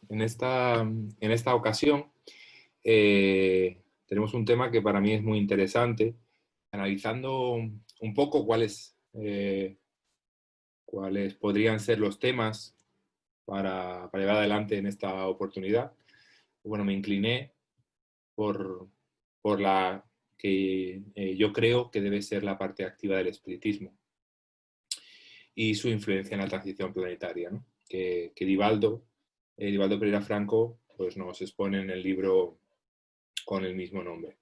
en esta ocasión tenemos un tema que para mí es muy interesante, analizando un poco cuáles podrían ser los temas para llevar adelante en esta oportunidad. Bueno, me incliné por la que yo creo que debe ser la parte activa del espiritismo y su influencia en la transición planetaria, ¿no? Que Divaldo Pereira Franco pues nos expone en el libro con el mismo nombre.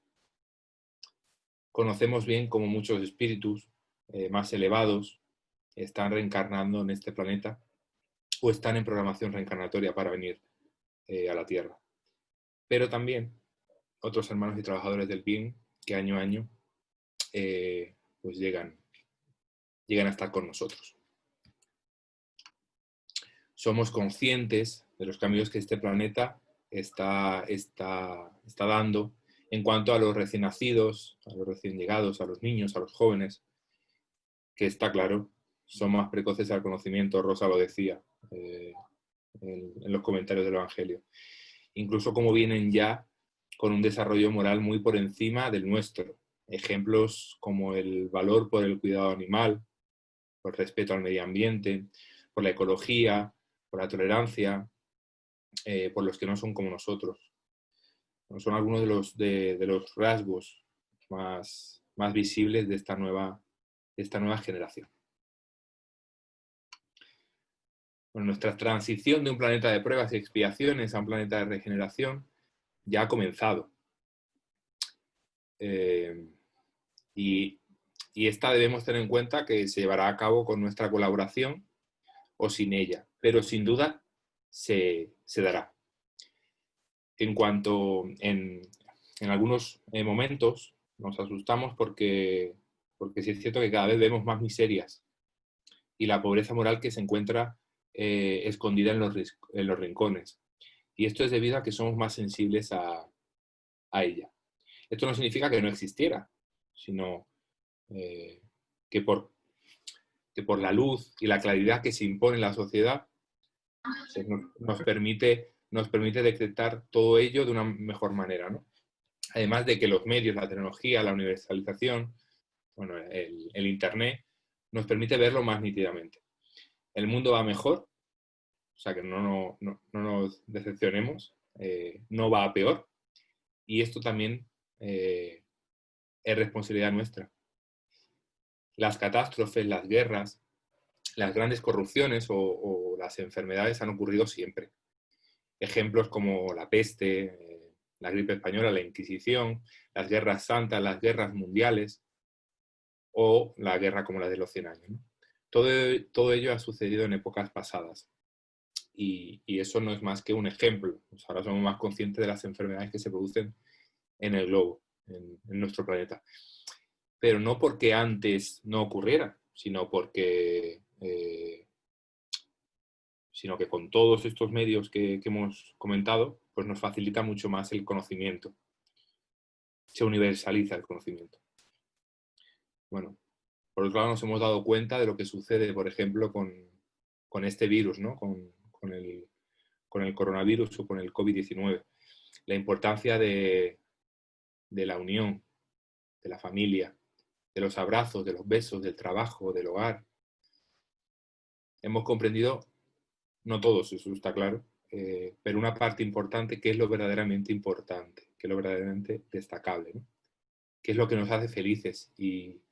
Conocemos bien cómo muchos espíritus más elevados están reencarnando en este planeta o están en programación reencarnatoria para venir a la Tierra. Pero también otros hermanos y trabajadores del bien que año a año pues llegan a estar con nosotros. Somos conscientes de los cambios que este planeta está dando en cuanto a los recién nacidos, a los recién llegados, a los niños, a los jóvenes, que está claro, son más precoces al conocimiento. Rosa lo decía en los comentarios del Evangelio. Incluso como vienen ya con un desarrollo moral muy por encima del nuestro. Ejemplos como el valor por el cuidado animal, por el respeto al medio ambiente, por la ecología, por la tolerancia, por los que no son como nosotros. Son algunos de los rasgos más visibles de esta nueva generación. Bueno, nuestra transición de un planeta de pruebas y expiaciones a un planeta de regeneración ya ha comenzado. Y esta debemos tener en cuenta que se llevará a cabo con nuestra colaboración o sin ella, pero sin duda se dará. En cuanto en algunos momentos nos asustamos porque sí es cierto que cada vez vemos más miserias y la pobreza moral que se encuentra escondida en los rincones. Y esto es debido a que somos más sensibles a ella. Esto no significa que no existiera, sino que por la luz y la claridad que se impone en la sociedad nos permite detectar todo ello de una mejor manera, ¿no? Además de que los medios, la tecnología, la universalización, bueno, el Internet, nos permite verlo más nítidamente. El mundo va mejor, o sea que no nos decepcionemos, no va a peor, y esto también es responsabilidad nuestra. Las catástrofes, las guerras, las grandes corrupciones o las enfermedades han ocurrido siempre. Ejemplos como la peste, la gripe española, la Inquisición, las guerras santas, las guerras mundiales o la guerra como la de los 100 años, ¿no? Todo ello ha sucedido en épocas pasadas y eso no es más que un ejemplo. Pues ahora somos más conscientes de las enfermedades que se producen en el globo, en nuestro planeta. Pero no porque antes no ocurriera, sino que con todos estos medios que hemos comentado, pues nos facilita mucho más el conocimiento. Se universaliza el conocimiento. Bueno, por otro lado nos hemos dado cuenta de lo que sucede, por ejemplo, con este virus, ¿no? Con el coronavirus o con el COVID-19. La importancia de la unión, de la familia, de los abrazos, de los besos, del trabajo, del hogar. Hemos comprendido, no todos, eso está claro, pero una parte importante que es lo verdaderamente importante, que es lo verdaderamente destacable, ¿no? Que es lo que nos hace felices y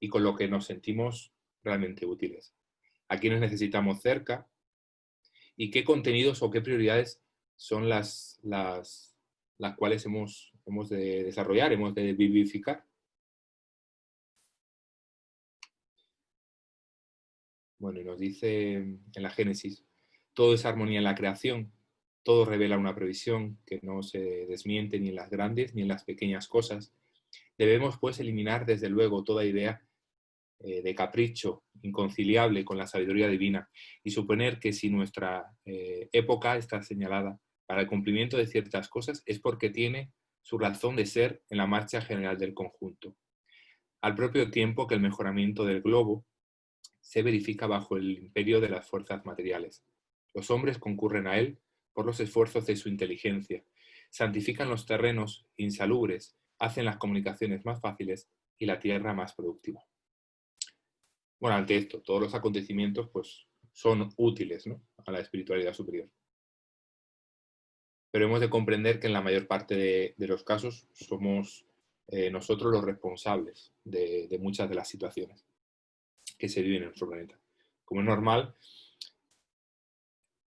con lo que nos sentimos realmente útiles. A quienes necesitamos cerca y qué contenidos o qué prioridades son las cuales hemos de desarrollar, hemos de vivificar. Bueno, y nos dice en la Génesis, todo es armonía en la creación, todo revela una previsión que no se desmiente ni en las grandes ni en las pequeñas cosas. Debemos, pues, eliminar desde luego toda idea de capricho inconciliable con la sabiduría divina y suponer que si nuestra época está señalada para el cumplimiento de ciertas cosas es porque tiene su razón de ser en la marcha general del conjunto. Al propio tiempo que el mejoramiento del globo se verifica bajo el imperio de las fuerzas materiales. Los hombres concurren a él por los esfuerzos de su inteligencia. Santifican los terrenos insalubres, hacen las comunicaciones más fáciles y la tierra más productiva. Bueno, ante esto, todos los acontecimientos pues, son útiles, ¿no?, a la espiritualidad superior. Pero hemos de comprender que en la mayor parte de los casos somos nosotros los responsables de muchas de las situaciones que se viven en nuestro planeta. Como es normal,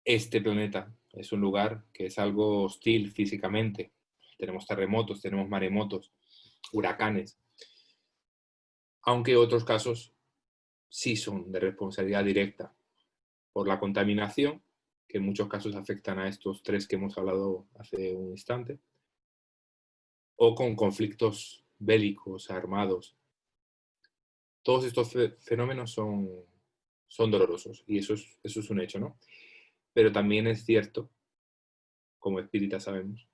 este planeta es un lugar que es algo hostil físicamente. Tenemos terremotos, tenemos maremotos, huracanes, aunque otros casos sí son de responsabilidad directa por la contaminación, que en muchos casos afectan a estos tres que hemos hablado hace un instante, o con conflictos bélicos, armados. Todos estos fenómenos son dolorosos y eso es un hecho, ¿no? Pero también es cierto, como espíritas sabemos,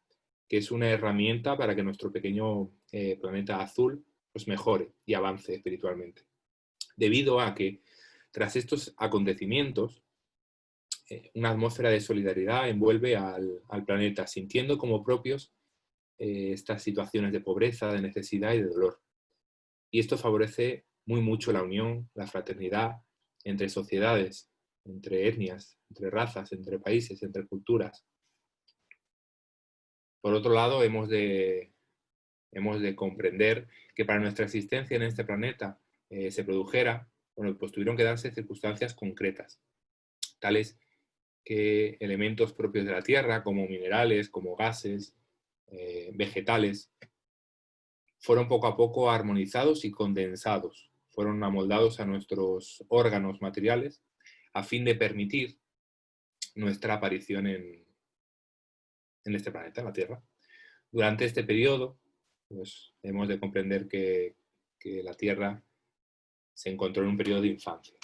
que es una herramienta para que nuestro pequeño planeta azul pues mejore y avance espiritualmente. Debido a que tras estos acontecimientos, una atmósfera de solidaridad envuelve al planeta, sintiendo como propios estas situaciones de pobreza, de necesidad y de dolor. Y esto favorece muy mucho la unión, la fraternidad entre sociedades, entre etnias, entre razas, entre países, entre culturas. Por otro lado, hemos de comprender que para nuestra existencia en este planeta se produjera, bueno, pues tuvieron que darse circunstancias concretas, tales que elementos propios de la Tierra, como minerales, como gases, vegetales, fueron poco a poco armonizados y condensados, fueron amoldados a nuestros órganos materiales a fin de permitir nuestra aparición en este planeta, en la Tierra. Durante este periodo, pues, hemos de comprender que la Tierra se encontró en un periodo de infancia.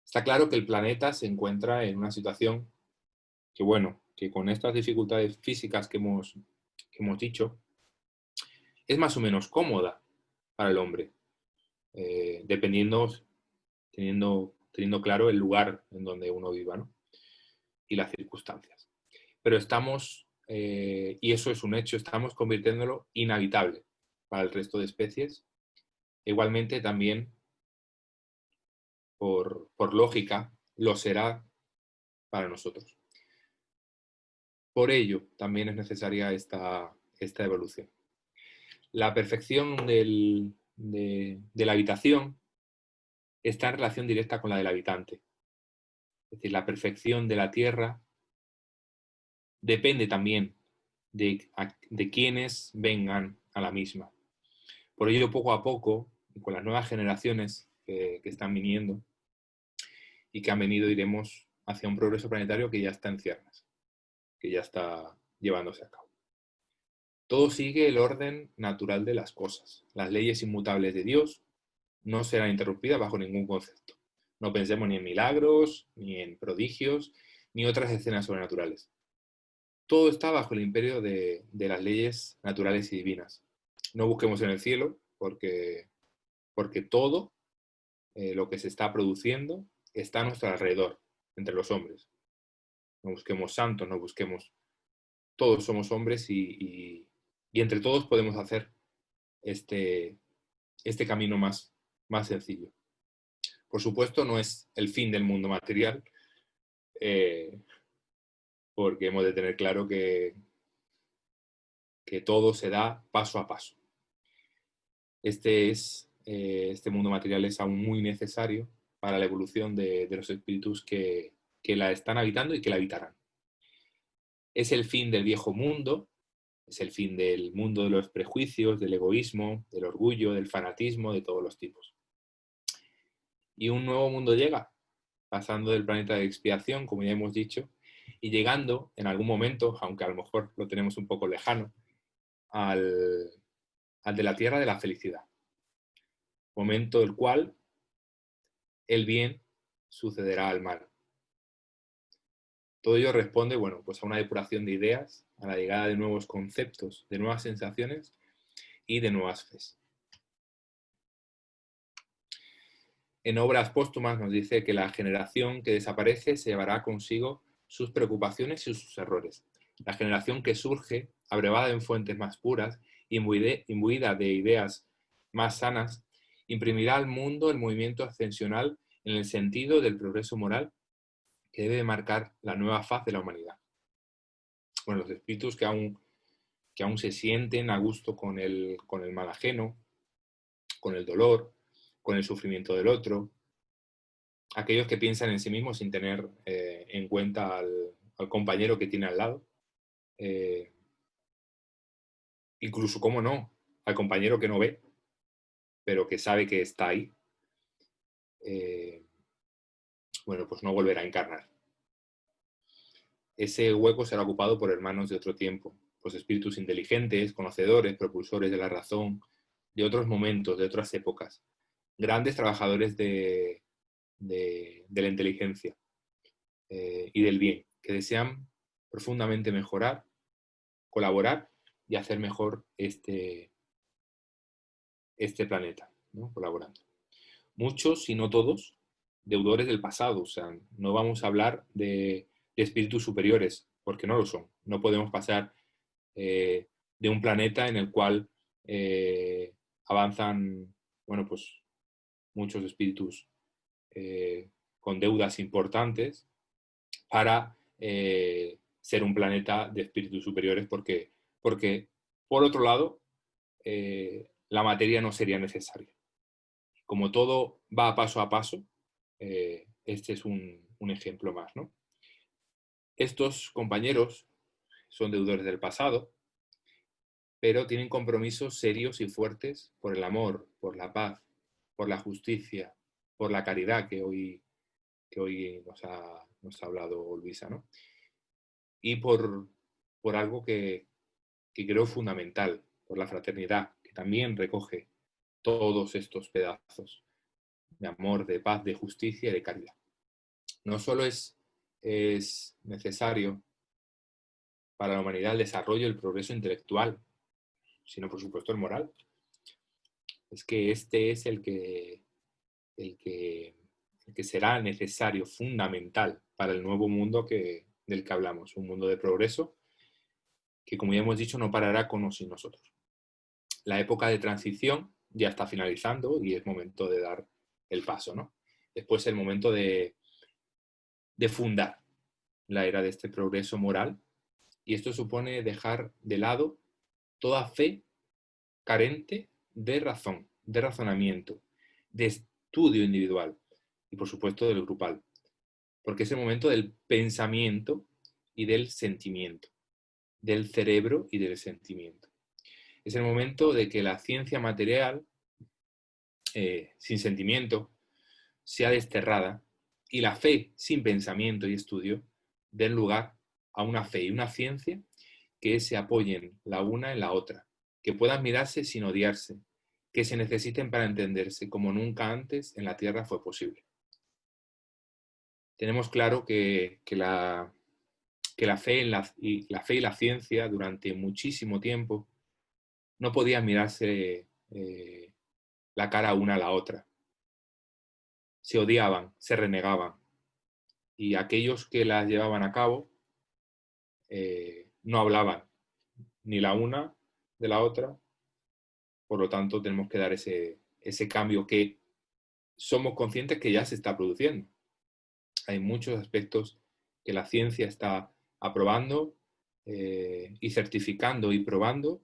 Está claro que el planeta se encuentra en una situación que, bueno, que con estas dificultades físicas que hemos dicho, es más o menos cómoda para el hombre, teniendo claro el lugar en donde uno viva, ¿no?, y las circunstancias. Pero estamos, y eso es un hecho, estamos convirtiéndolo inhabitable para el resto de especies. Igualmente también, por lógica, lo será para nosotros. Por ello, también es necesaria esta evolución. La perfección de la habitación está en relación directa con la del habitante. Es decir, la perfección de la Tierra depende también de quienes vengan a la misma. Por ello, poco a poco, con las nuevas generaciones que están viniendo y que han venido, iremos hacia un progreso planetario que ya está en ciernes, que ya está llevándose a cabo. Todo sigue el orden natural de las cosas. Las leyes inmutables de Dios no serán interrumpidas bajo ningún concepto. No pensemos ni en milagros, ni en prodigios, ni otras escenas sobrenaturales. Todo está bajo el imperio de las leyes naturales y divinas. No busquemos en el cielo, porque todo lo que se está produciendo está a nuestro alrededor, entre los hombres. No busquemos santos, no busquemos... Todos somos hombres y entre todos podemos hacer este camino más sencillo. Por supuesto, no es el fin del mundo material, porque hemos de tener claro que todo se da paso a paso. Este mundo material es aún muy necesario para la evolución de los espíritus que la están habitando y que la habitarán. Es el fin del viejo mundo, es el fin del mundo de los prejuicios, del egoísmo, del orgullo, del fanatismo, de todos los tipos. Y un nuevo mundo llega, pasando del planeta de expiación, como ya hemos dicho, y llegando en algún momento, aunque a lo mejor lo tenemos un poco lejano, al de la tierra de la felicidad. Momento el cual el bien sucederá al mal. Todo ello responde, bueno, pues a una depuración de ideas, a la llegada de nuevos conceptos, de nuevas sensaciones y de nuevas fes. En obras póstumas nos dice que la generación que desaparece se llevará consigo sus preocupaciones y sus errores. La generación que surge, abrevada en fuentes más puras, imbuida de ideas más sanas, imprimirá al mundo el movimiento ascensional en el sentido del progreso moral que debe marcar la nueva faz de la humanidad. Bueno, los espíritus que aún se sienten a gusto con el mal ajeno, con el dolor, con el sufrimiento del otro, aquellos que piensan en sí mismos sin tener en cuenta al compañero que tiene al lado, incluso, cómo no, al compañero que no ve, pero que sabe que está ahí, bueno, pues no volverá a encarnar. Ese hueco será ocupado por hermanos de otro tiempo, pues espíritus inteligentes, conocedores, propulsores de la razón, de otros momentos, de otras épocas, grandes trabajadores de la inteligencia y del bien, que desean profundamente mejorar, colaborar y hacer mejor este planeta, ¿no? Colaborando. Muchos, si no todos, deudores del pasado, o sea, no vamos a hablar de espíritus superiores, porque no lo son. No podemos pasar de un planeta en el cual avanzan, bueno, pues muchos espíritus con deudas importantes para ser un planeta de espíritus superiores, porque por otro lado, la materia no sería necesaria. Como todo va a paso, este es un ejemplo más, ¿no? Estos compañeros son deudores del pasado, pero tienen compromisos serios y fuertes por el amor, por la paz, por la justicia, por la caridad que hoy nos ha hablado Luisa, ¿no? Y por algo que creo fundamental, por la fraternidad, que también recoge todos estos pedazos de amor, de paz, de justicia y de caridad. No solo es necesario para la humanidad el desarrollo y el progreso intelectual, sino por supuesto el moral. Es que este es el que será necesario, fundamental para el nuevo mundo del que hablamos, un mundo de progreso que, como ya hemos dicho, no parará con o sin nosotros. La época de transición ya está finalizando y es momento de dar el paso, ¿no? Después el momento de fundar la era de este progreso moral, y esto supone dejar de lado toda fe carente de razón, de razonamiento, de estudio individual y por supuesto del grupal, porque es el momento del pensamiento y del sentimiento, del cerebro y del sentimiento. Es el momento de que la ciencia material, sin sentimiento, sea desterrada y la fe sin pensamiento y estudio den lugar a una fe y una ciencia que se apoyen la una en la otra, que puedan mirarse sin odiarse, que se necesiten para entenderse como nunca antes en la Tierra fue posible. Tenemos claro que la fe y la ciencia durante muchísimo tiempo no podían mirarse la cara una a la otra. Se odiaban, se renegaban. Y aquellos que las llevaban a cabo no hablaban ni la una de la otra. Por lo tanto, tenemos que dar ese cambio que somos conscientes que ya se está produciendo. Hay muchos aspectos que la ciencia está aprobando y certificando y probando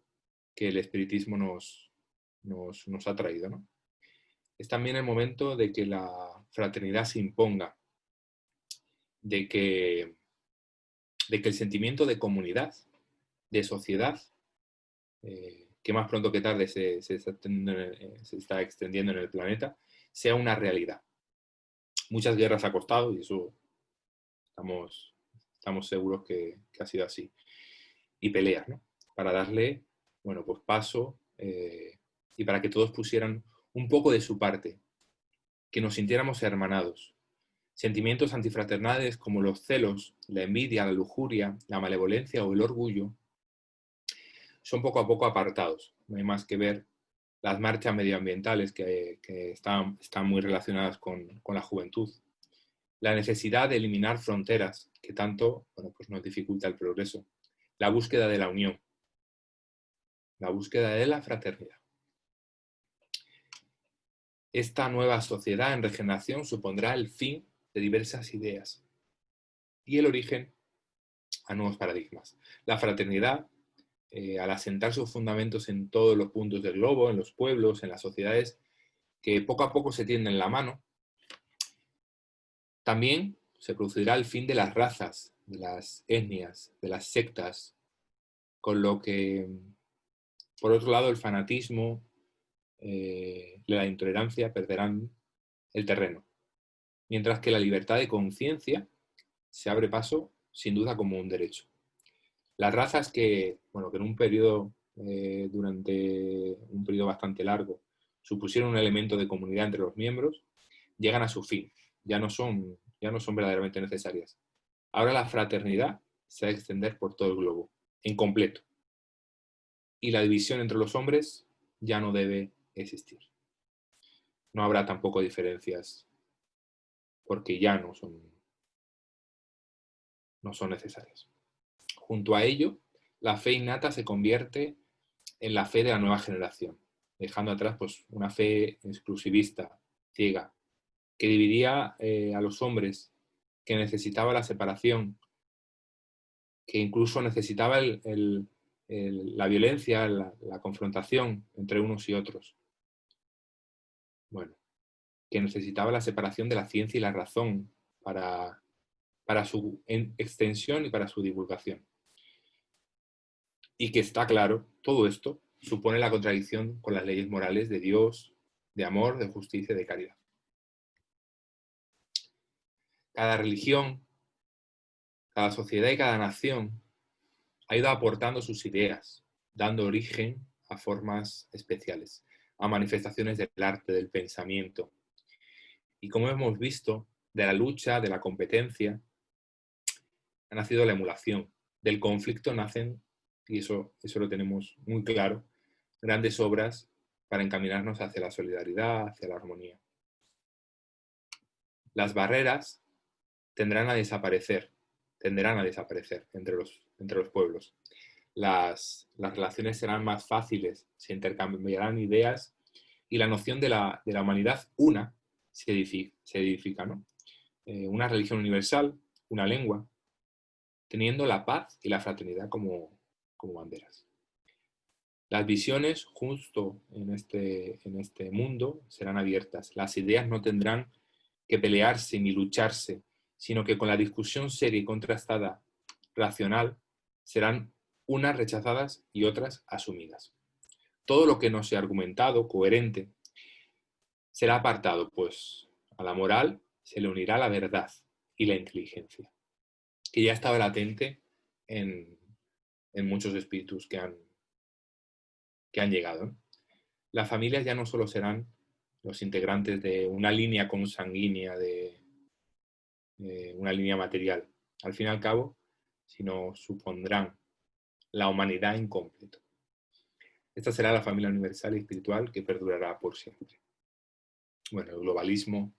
que el espiritismo nos ha traído, ¿no? Es también el momento de que la fraternidad se imponga, de que el sentimiento de comunidad, de sociedad, que más pronto que tarde se está extendiendo en el planeta, sea una realidad. Muchas guerras ha costado y eso estamos seguros que ha sido así. Y peleas, ¿no? Para darle, bueno, pues paso y para que todos pusieran un poco de su parte, que nos sintiéramos hermanados. Sentimientos antifraternales como los celos, la envidia, la lujuria, la malevolencia o el orgullo son poco a poco apartados. No hay más que ver las marchas medioambientales que están muy relacionadas con la juventud. la necesidad de eliminar fronteras que tanto pues nos dificulta el progreso, la búsqueda de la unión, la búsqueda de la fraternidad. Esta nueva sociedad en regeneración supondrá el fin de diversas ideas y el origen a nuevos paradigmas. La fraternidad, al asentar sus fundamentos en todos los puntos del globo, en los pueblos, en las sociedades que poco a poco se tienden la mano, también se producirá el fin de las razas, de las etnias, de las sectas, con lo que, por otro lado, el fanatismo, la intolerancia perderán el terreno, mientras que la libertad de conciencia se abre paso, sin duda, como un derecho. Las razas que en un periodo, durante un periodo bastante largo, supusieron un elemento de comunidad entre los miembros, llegan a su fin, ya no son verdaderamente necesarias. Ahora la fraternidad se va a extender por todo el globo, en completo. Y la división entre los hombres ya no debe existir. No habrá tampoco diferencias porque ya no son necesarias. Junto a ello, la fe innata se convierte en la fe de la nueva generación, dejando atrás pues, una fe exclusivista, ciega, que dividía a los hombres, que necesitaba la separación, que incluso necesitaba la violencia, la confrontación entre unos y otros. Bueno, que necesitaba la separación de la ciencia y la razón para su extensión y para su divulgación. Y que está claro, todo esto supone la contradicción con las leyes morales de Dios, de amor, de justicia y de caridad. Cada religión, cada sociedad y cada nación ha ido aportando sus ideas, dando origen a formas especiales, a manifestaciones del arte, del pensamiento. Y como hemos visto, de la lucha, de la competencia, ha nacido la emulación. Del conflicto nacen, y eso lo tenemos muy claro, grandes obras para encaminarnos hacia la solidaridad, hacia la armonía. Las barreras tenderán a desaparecer entre los pueblos. Las relaciones serán más fáciles, se intercambiarán ideas y la noción de la humanidad una se edifica, ¿no? Una religión universal, una lengua, teniendo la paz y la fraternidad como banderas. Las visiones justo en este mundo serán abiertas. Las ideas no tendrán que pelearse ni lucharse, sino que con la discusión seria y contrastada, racional, serán unas rechazadas y otras asumidas. Todo lo que no sea argumentado, coherente, será apartado, pues a la moral se le unirá la verdad y la inteligencia, que ya estaba latente en muchos espíritus que han llegado, ¿no? Las familias ya no solo serán los integrantes de una línea consanguínea, de una línea material, al fin y al cabo, sino supondrán la humanidad en completo. Esta será la familia universal y espiritual que perdurará por siempre. Bueno, el globalismo,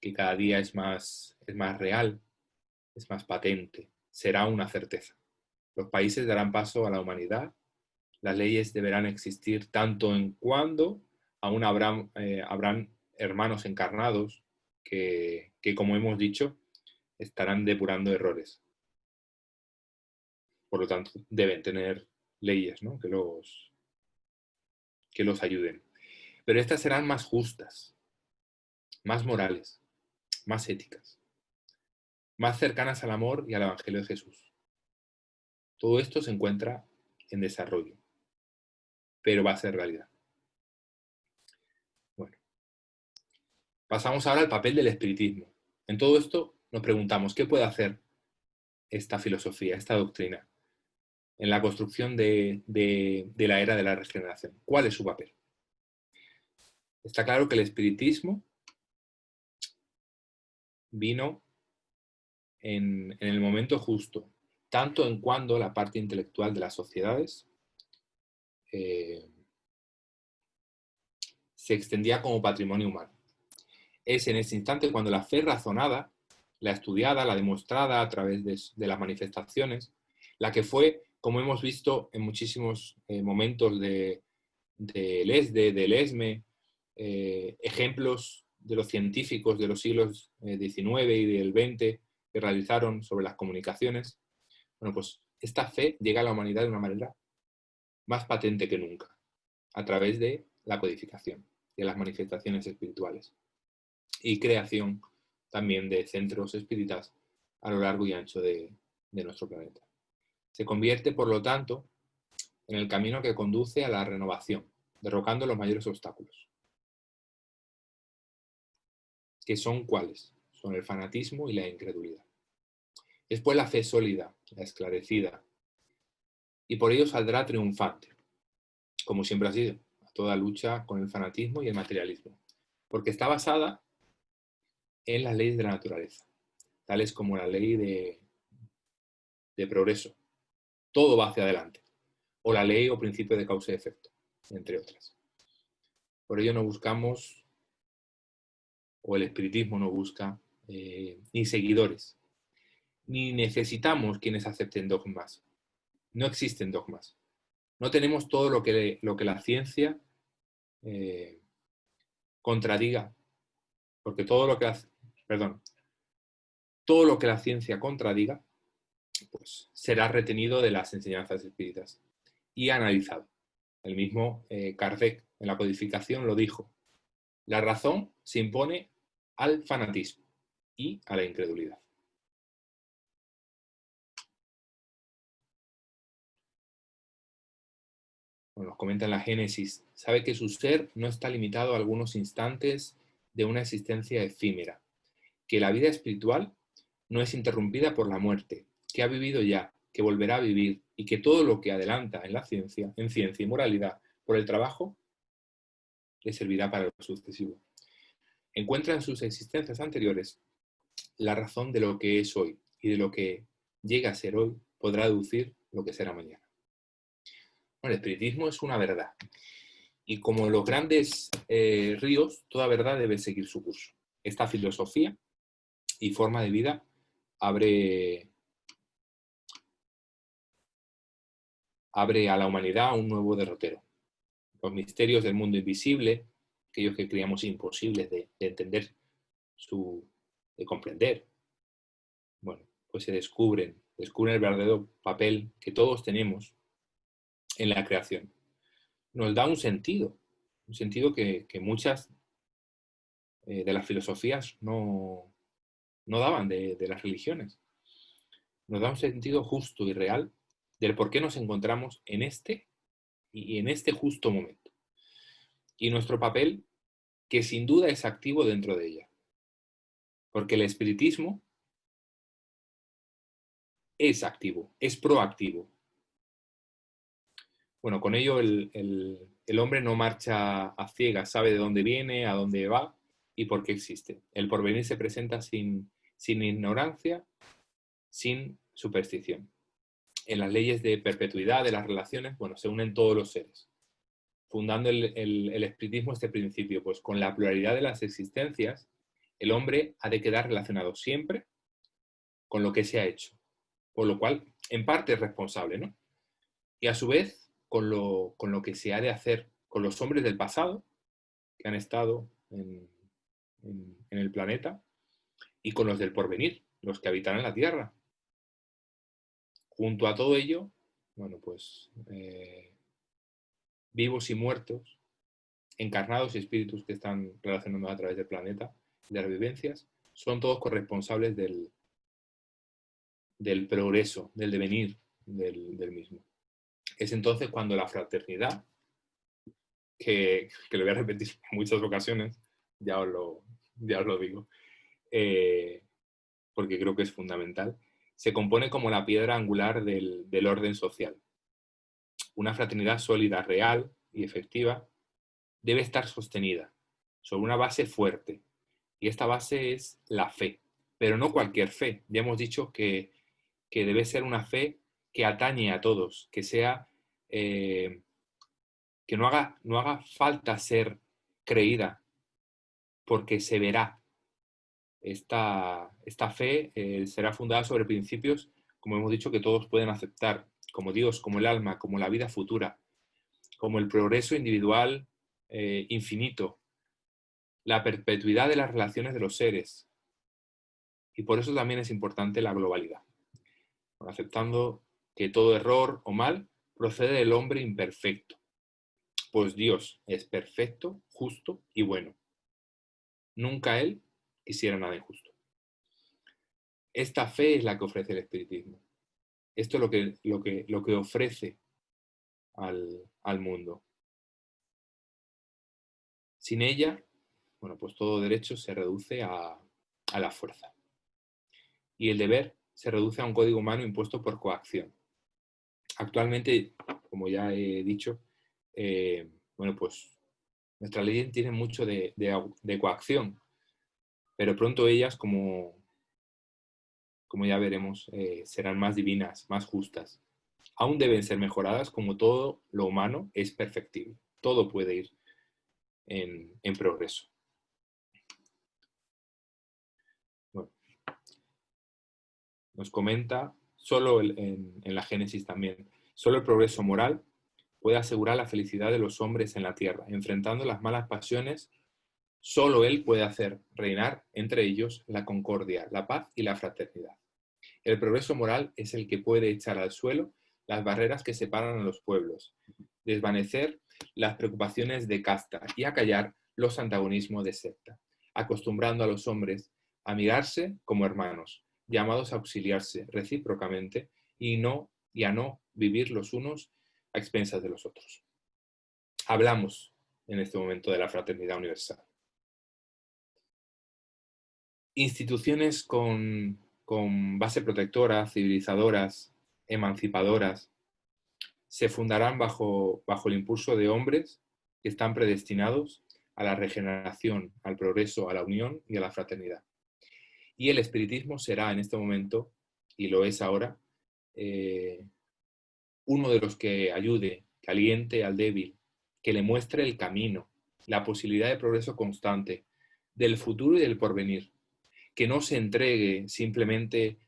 que cada día es más real, es más patente, será una certeza. Los países darán paso a la humanidad, las leyes deberán existir tanto en cuando aún habrán hermanos encarnados que, como hemos dicho, estarán depurando errores. Por lo tanto, deben tener leyes, ¿no? que los ayuden. Pero estas serán más justas, más morales, más éticas, más cercanas al amor y al Evangelio de Jesús. Todo esto se encuentra en desarrollo, pero va a ser realidad. Bueno, pasamos ahora al papel del espiritismo. En todo esto nos preguntamos, ¿qué puede hacer esta filosofía, esta doctrina, en la construcción de la era de la regeneración? ¿Cuál es su papel? Está claro que el espiritismo vino en el momento justo, tanto en cuando la parte intelectual de las sociedades se extendía como patrimonio humano. Es en ese instante cuando la fe razonada la estudiada, la demostrada a través de las manifestaciones, la que fue, como hemos visto en muchísimos momentos de Lesde, del ESME, ejemplos de los científicos de los siglos XIX y del XX que realizaron sobre las comunicaciones. Bueno, pues esta fe llega a la humanidad de una manera más patente que nunca, a través de la codificación, de las manifestaciones espirituales y creación también de centros espíritas a lo largo y ancho de nuestro planeta. Se convierte, por lo tanto, en el camino que conduce a la renovación, derrocando los mayores obstáculos. ¿Que son cuáles? Son el fanatismo y la incredulidad. Después la fe sólida, la esclarecida, y por ello saldrá triunfante, como siempre ha sido, a toda lucha con el fanatismo y el materialismo, porque está basada en las leyes de la naturaleza, tales como la ley de progreso. Todo va hacia adelante, o la ley o principio de causa y efecto, entre otras. Por ello no buscamos, o el espiritismo no busca, ni seguidores, ni necesitamos quienes acepten dogmas. No existen dogmas. No tenemos todo lo que la ciencia contradiga, porque todo lo que la ciencia contradiga, pues será retenido de las enseñanzas espíritas y analizado. El mismo Kardec en la codificación lo dijo. La razón se impone al fanatismo y a la incredulidad. Bueno, nos comenta en la Génesis, sabe que su ser no está limitado a algunos instantes de una existencia efímera, que la vida espiritual no es interrumpida por la muerte, que ha vivido ya, que volverá a vivir y que todo lo que adelanta en la ciencia, en ciencia y moralidad, por el trabajo, le servirá para lo sucesivo. Encuentra en sus existencias anteriores la razón de lo que es hoy y de lo que llega a ser hoy podrá deducir lo que será mañana. Bueno, el espiritismo es una verdad y como los grandes ríos, toda verdad debe seguir su curso. Esta filosofía y forma de vida abre a la humanidad un nuevo derrotero. Los misterios del mundo invisible, aquellos que creíamos imposibles de entender, de comprender, bueno, pues se descubren el verdadero papel que todos tenemos en la creación. Nos da un sentido que muchas de las filosofías no daban de las religiones. Nos da un sentido justo y real del por qué nos encontramos en este justo momento. Y nuestro papel, que sin duda es activo dentro de ella. Porque el espiritismo es activo, es proactivo. Bueno, con ello el hombre no marcha a ciegas, sabe de dónde viene, a dónde va y por qué existe. El porvenir se presenta sin ignorancia, sin superstición. En las leyes de perpetuidad de las relaciones, bueno, se unen todos los seres, fundando el espiritismo este principio, pues con la pluralidad de las existencias, el hombre ha de quedar relacionado siempre con lo que se ha hecho, por lo cual, en parte es responsable, ¿no? Y a su vez, con lo que se ha de hacer con los hombres del pasado, que han estado en el planeta, y con los del porvenir, los que habitarán la Tierra. Junto a todo ello, bueno, pues vivos y muertos, encarnados y espíritus que están relacionando a través del planeta, de las vivencias, son todos corresponsables del progreso, del devenir del mismo. Es entonces cuando la fraternidad, que lo voy a repetir en muchas ocasiones, ya os lo digo, porque creo que es fundamental, se compone como la piedra angular del orden social. Una fraternidad sólida, real y efectiva debe estar sostenida sobre una base fuerte, y esta base es la fe, pero no cualquier fe. Ya hemos dicho que debe ser una fe que atañe a todos, que sea que no haga falta ser creída, porque se verá, Esta fe será fundada sobre principios, como hemos dicho, que todos pueden aceptar, como Dios, como el alma, como la vida futura, como el progreso individual infinito, la perpetuidad de las relaciones de los seres. Y por eso también es importante la globalidad, aceptando que todo error o mal procede del hombre imperfecto, pues Dios es perfecto, justo y bueno. Nunca Él quisiera nada injusto. Esta fe es la que ofrece el espiritismo. Esto es lo que ofrece al mundo. Sin ella, bueno, pues todo derecho se reduce a la fuerza. Y el deber se reduce a un código humano impuesto por coacción. Actualmente, como ya he dicho, bueno, pues nuestras leyes tienen mucho de coacción, pero pronto ellas, como ya veremos, serán más divinas, más justas. Aún deben ser mejoradas, como todo lo humano es perfectible. Todo puede ir en progreso. Bueno, nos comenta, solo en la Génesis también, solo el progreso moral puede asegurar la felicidad de los hombres en la tierra. Enfrentando las malas pasiones, solo Él puede hacer reinar entre ellos la concordia, la paz y la fraternidad. El progreso moral es el que puede echar al suelo las barreras que separan a los pueblos, desvanecer las preocupaciones de casta y acallar los antagonismos de secta, acostumbrando a los hombres a mirarse como hermanos, llamados a auxiliarse recíprocamente y a no vivir los unos a expensas de los otros. Hablamos en este momento de la fraternidad universal. Instituciones con base protectora, civilizadoras, emancipadoras, se fundarán bajo el impulso de hombres que están predestinados a la regeneración, al progreso, a la unión y a la fraternidad. Y el espiritismo será en este momento, y lo es ahora, uno de los que ayude, que aliente al débil, que le muestre el camino, la posibilidad de progreso constante, del futuro y del porvenir, que no se entregue simplemente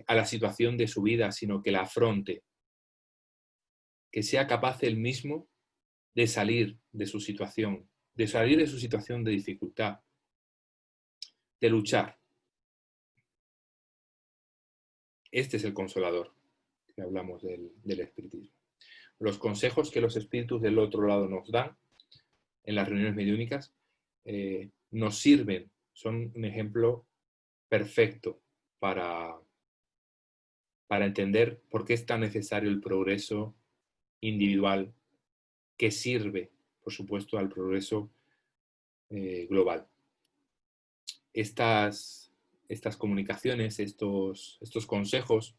a la situación de su vida, sino que la afronte, que sea capaz él mismo de salir de su situación, de dificultad, de luchar. Este es el consolador, que hablamos del espiritismo. Los consejos que los espíritus del otro lado nos dan en las reuniones mediúnicas nos sirven, son un ejemplo perfecto para entender por qué es tan necesario el progreso individual que sirve, por supuesto, al progreso global. Estas comunicaciones, estos consejos,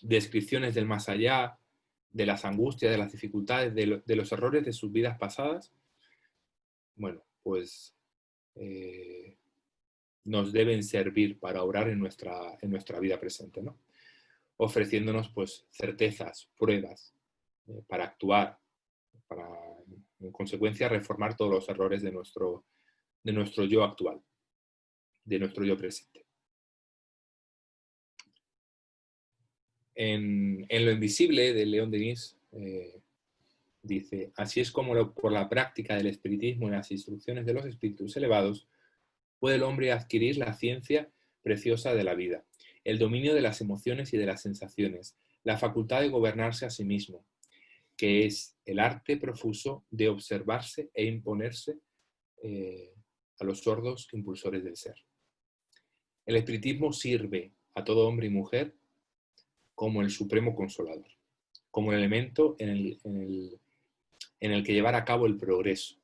descripciones del más allá, de las angustias, de las dificultades, de los errores de sus vidas pasadas, bueno, pues nos deben servir para obrar en nuestra vida presente, ¿no? Ofreciéndonos pues certezas, pruebas para actuar, para en consecuencia reformar todos los errores de nuestro yo actual, de nuestro yo presente. En Lo invisible de León Denis dice: así es como por la práctica del espiritismo y las instrucciones de los espíritus elevados puede el hombre adquirir la ciencia preciosa de la vida, el dominio de las emociones y de las sensaciones, la facultad de gobernarse a sí mismo, que es el arte profuso de observarse e imponerse a los sordos impulsores del ser. El espiritismo sirve a todo hombre y mujer como el supremo consolador, como el elemento en el que llevar a cabo el progreso,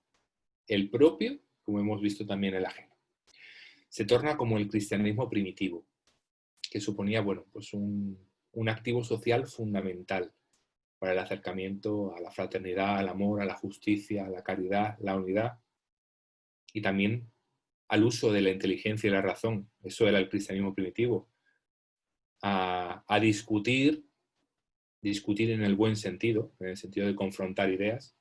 el propio, como hemos visto también el ajeno. Se torna como el cristianismo primitivo, que suponía, bueno, pues un activo social fundamental para el acercamiento a la fraternidad, al amor, a la justicia, a la caridad, la unidad y también al uso de la inteligencia y la razón. Eso era el cristianismo primitivo. A discutir en el buen sentido, en el sentido de confrontar ideas,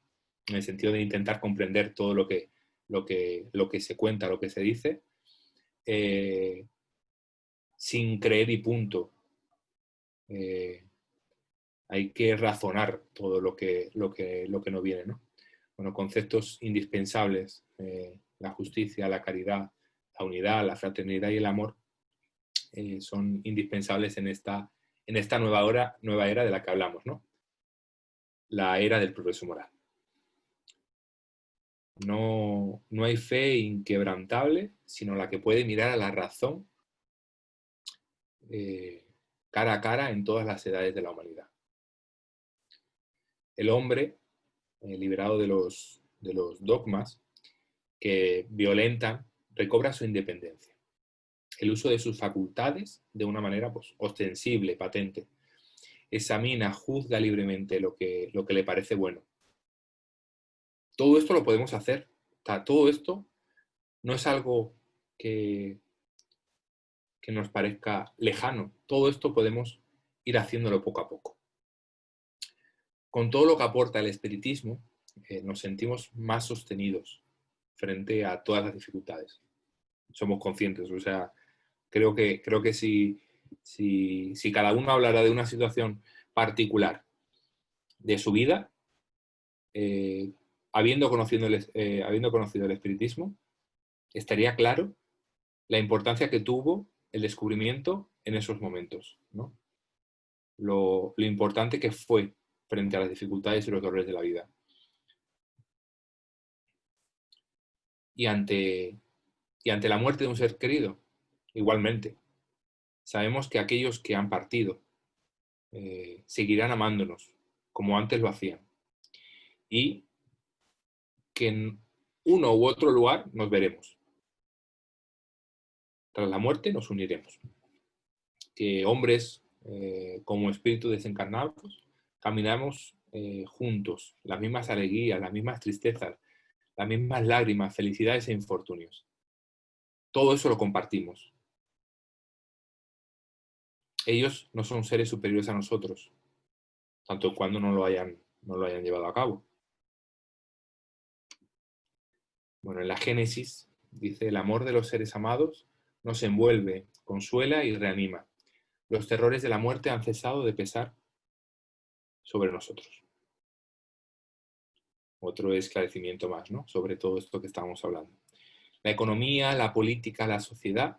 en el sentido de intentar comprender todo lo que lo que se cuenta, lo que se dice, sin creer y punto. Hay que razonar todo lo que nos viene, ¿no? Bueno, conceptos indispensables, la justicia, la caridad, la unidad, la fraternidad y el amor, son indispensables en esta nueva era de la que hablamos, ¿no? La era del progreso moral. No hay fe inquebrantable, sino la que puede mirar a la razón cara a cara en todas las edades de la humanidad. El hombre, liberado de los dogmas que violentan, recobra su independencia. El uso de sus facultades de una manera pues, ostensible, patente. Examina, juzga libremente lo que le parece bueno. Todo esto lo podemos hacer. Todo esto no es algo que nos parezca lejano. Todo esto podemos ir haciéndolo poco a poco. Con todo lo que aporta el espiritismo, nos sentimos más sostenidos frente a todas las dificultades. Somos conscientes, o sea, creo que si cada uno hablara de una situación particular de su vida, habiendo conocido el espiritismo, estaría claro la importancia que tuvo el descubrimiento en esos momentos, ¿no? Lo importante que fue frente a las dificultades y los dolores de la vida. Y ante la muerte de un ser querido, igualmente. Sabemos que aquellos que han partido seguirán amándonos como antes lo hacían. Y que en uno u otro lugar nos veremos. Tras la muerte nos uniremos. Que hombres como espíritus desencarnados caminamos juntos, las mismas alegrías, las mismas tristezas, las mismas lágrimas, felicidades e infortunios. Todo eso lo compartimos. Ellos no son seres superiores a nosotros, tanto cuando no lo hayan llevado a cabo. Bueno, en la Génesis dice: el amor de los seres amados nos envuelve, consuela y reanima. Los terrores de la muerte han cesado de pesar sobre nosotros. Otro esclarecimiento más, ¿no? Sobre todo esto que estábamos hablando. La economía, la política, la sociedad,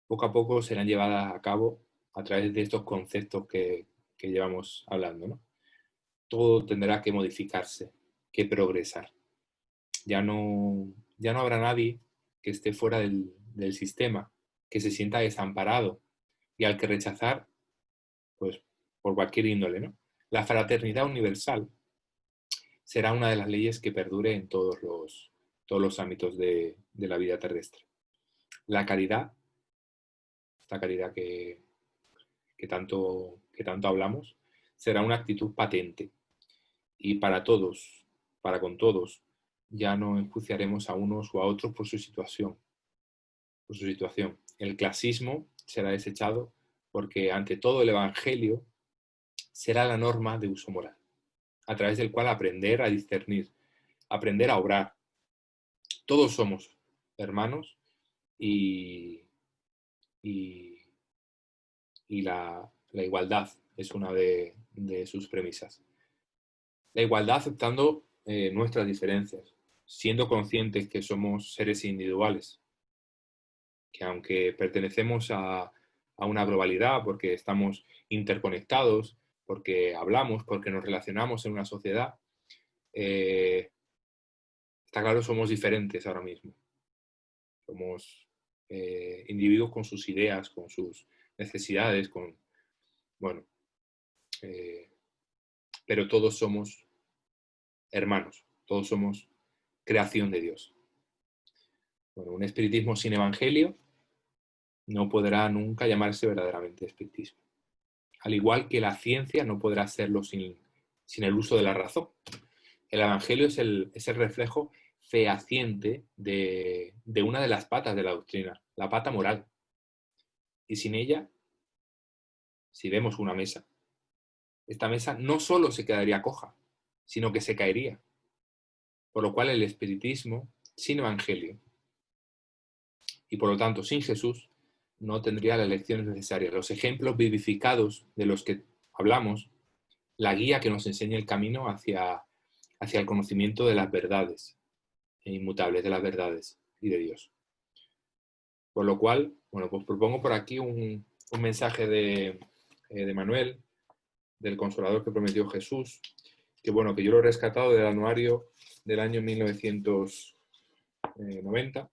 poco a poco serán llevadas a cabo a través de estos conceptos que llevamos hablando, ¿no? Todo tendrá que modificarse, que progresar. Ya no habrá nadie que esté fuera del sistema, que se sienta desamparado y al que rechazar, pues, por cualquier índole, ¿no? La fraternidad universal será una de las leyes que perdure en todos los ámbitos de la vida terrestre. La caridad, esta caridad que tanto hablamos, será una actitud patente. Y para todos, para con todos, ya no enjuiciaremos a unos o a otros por su situación. El clasismo será desechado porque ante todo el Evangelio será la norma de uso moral, a través del cual aprender a discernir, aprender a obrar. Todos somos hermanos y la igualdad es una de sus premisas. La igualdad aceptando nuestras diferencias, siendo conscientes que somos seres individuales, que aunque pertenecemos a una globalidad, porque estamos interconectados, porque hablamos, porque nos relacionamos en una sociedad, está claro, somos diferentes ahora mismo. Somos individuos con sus ideas, con sus necesidades, pero todos somos hermanos, todos somos creación de Dios. Bueno, un espiritismo sin evangelio no podrá nunca llamarse verdaderamente espiritismo. Al igual que la ciencia no podrá serlo sin el uso de la razón. El evangelio es el reflejo fehaciente de una de las patas de la doctrina, la pata moral. Y sin ella, si vemos una mesa, esta mesa no solo se quedaría coja, sino que se caería. Por lo cual el espiritismo sin evangelio y por lo tanto sin Jesús, no tendría las lecciones necesarias, los ejemplos vivificados de los que hablamos, la guía que nos enseña el camino hacia el conocimiento de las verdades inmutables, de las verdades y de Dios. Por lo cual, bueno, pues propongo por aquí un mensaje de Manuel, del Consolador que prometió Jesús, que bueno, que yo lo he rescatado del anuario del año 1990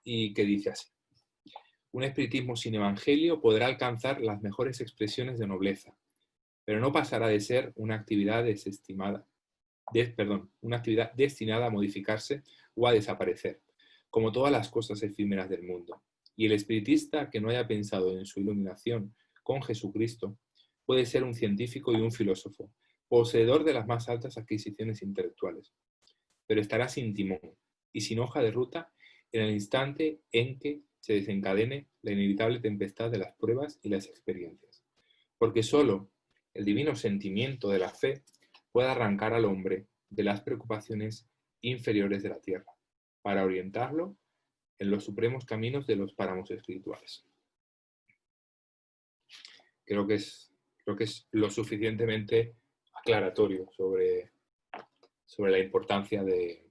y que dice así: un espiritismo sin evangelio podrá alcanzar las mejores expresiones de nobleza, pero no pasará de ser una actividad una actividad destinada a modificarse o a desaparecer, como todas las cosas efímeras del mundo. Y el espiritista que no haya pensado en su iluminación con Jesucristo puede ser un científico y un filósofo, poseedor de las más altas adquisiciones intelectuales, pero estará sin timón y sin hoja de ruta en el instante en que se desencadene la inevitable tempestad de las pruebas y las experiencias. Porque solo el divino sentimiento de la fe puede arrancar al hombre de las preocupaciones inferiores de la tierra, para orientarlo en los supremos caminos de los páramos espirituales. Creo que es lo suficientemente aclaratorio sobre la importancia del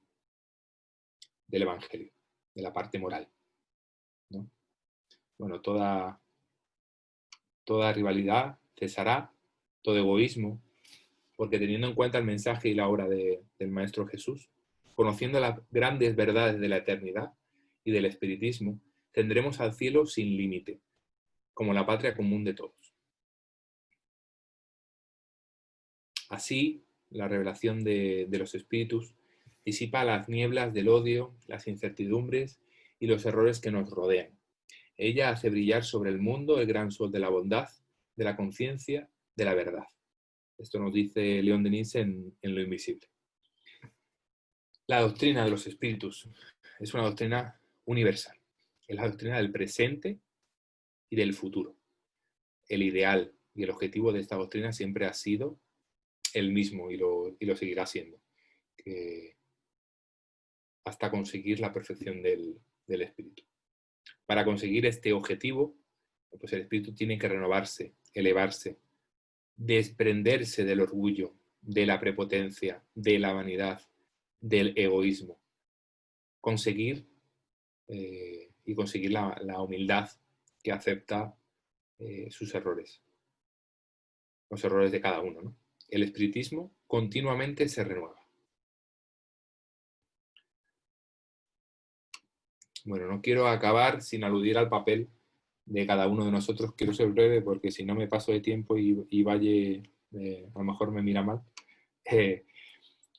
Evangelio, de la parte moral, ¿no? Bueno, toda rivalidad cesará, todo egoísmo, porque teniendo en cuenta el mensaje y la obra del Maestro Jesús, conociendo las grandes verdades de la eternidad y del espiritismo, tendremos al cielo sin límite, como la patria común de todos. Así, la revelación de los espíritus disipa las nieblas del odio, las incertidumbres y los errores que nos rodean. Ella hace brillar sobre el mundo el gran sol de la bondad, de la conciencia, de la verdad. Esto nos dice León Denis en Lo Invisible. La doctrina de los espíritus es una doctrina universal. Es la doctrina del presente y del futuro. El ideal y el objetivo de esta doctrina siempre ha sido el mismo y lo seguirá siendo, hasta conseguir la perfección del espíritu. Para conseguir este objetivo, pues el espíritu tiene que renovarse, elevarse, desprenderse del orgullo, de la prepotencia, de la vanidad, del egoísmo. Conseguir la humildad que acepta sus errores, los errores de cada uno, ¿no? El espiritismo continuamente se renueva. Bueno, no quiero acabar sin aludir al papel de cada uno de nosotros. Quiero ser breve porque si no me paso de tiempo y Valle a lo mejor me mira mal.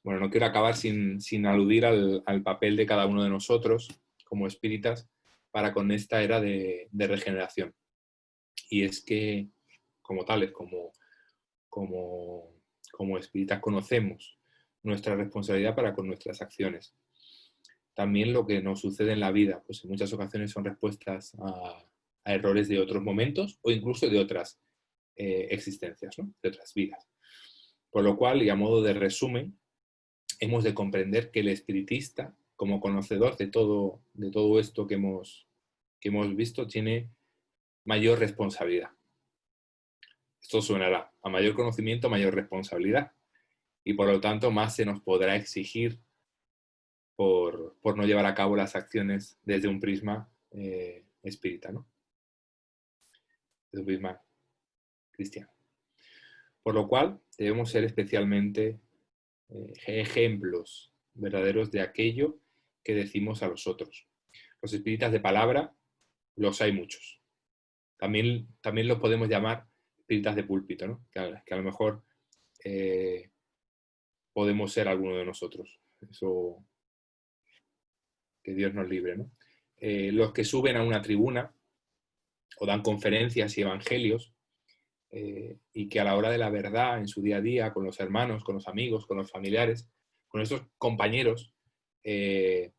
Bueno, no quiero acabar sin aludir al papel de cada uno de nosotros como espíritas para con esta era de regeneración. Y es que, como tales, como espíritas, conocemos nuestra responsabilidad para con nuestras acciones. También lo que nos sucede en la vida, pues en muchas ocasiones son respuestas a errores de otros momentos o incluso de otras existencias, ¿no? De otras vidas. Por lo cual, y a modo de resumen, hemos de comprender que el espiritista, como conocedor de todo esto que hemos visto, tiene mayor responsabilidad. Esto suenará a mayor conocimiento, mayor responsabilidad. Y por lo tanto, más se nos podrá exigir por no llevar a cabo las acciones desde un prisma espírita, ¿no? Desde un prisma cristiano. Por lo cual, debemos ser especialmente ejemplos verdaderos de aquello que decimos a los otros. Los espíritas de palabra, los hay muchos. También los podemos llamar espíritas de púlpito, ¿no? Que a lo mejor podemos ser alguno de nosotros. Eso, que Dios nos libre, ¿no? Los que suben a una tribuna o dan conferencias y evangelios y que a la hora de la verdad, en su día a día, con los hermanos, con los amigos, con los familiares, con esos compañeros de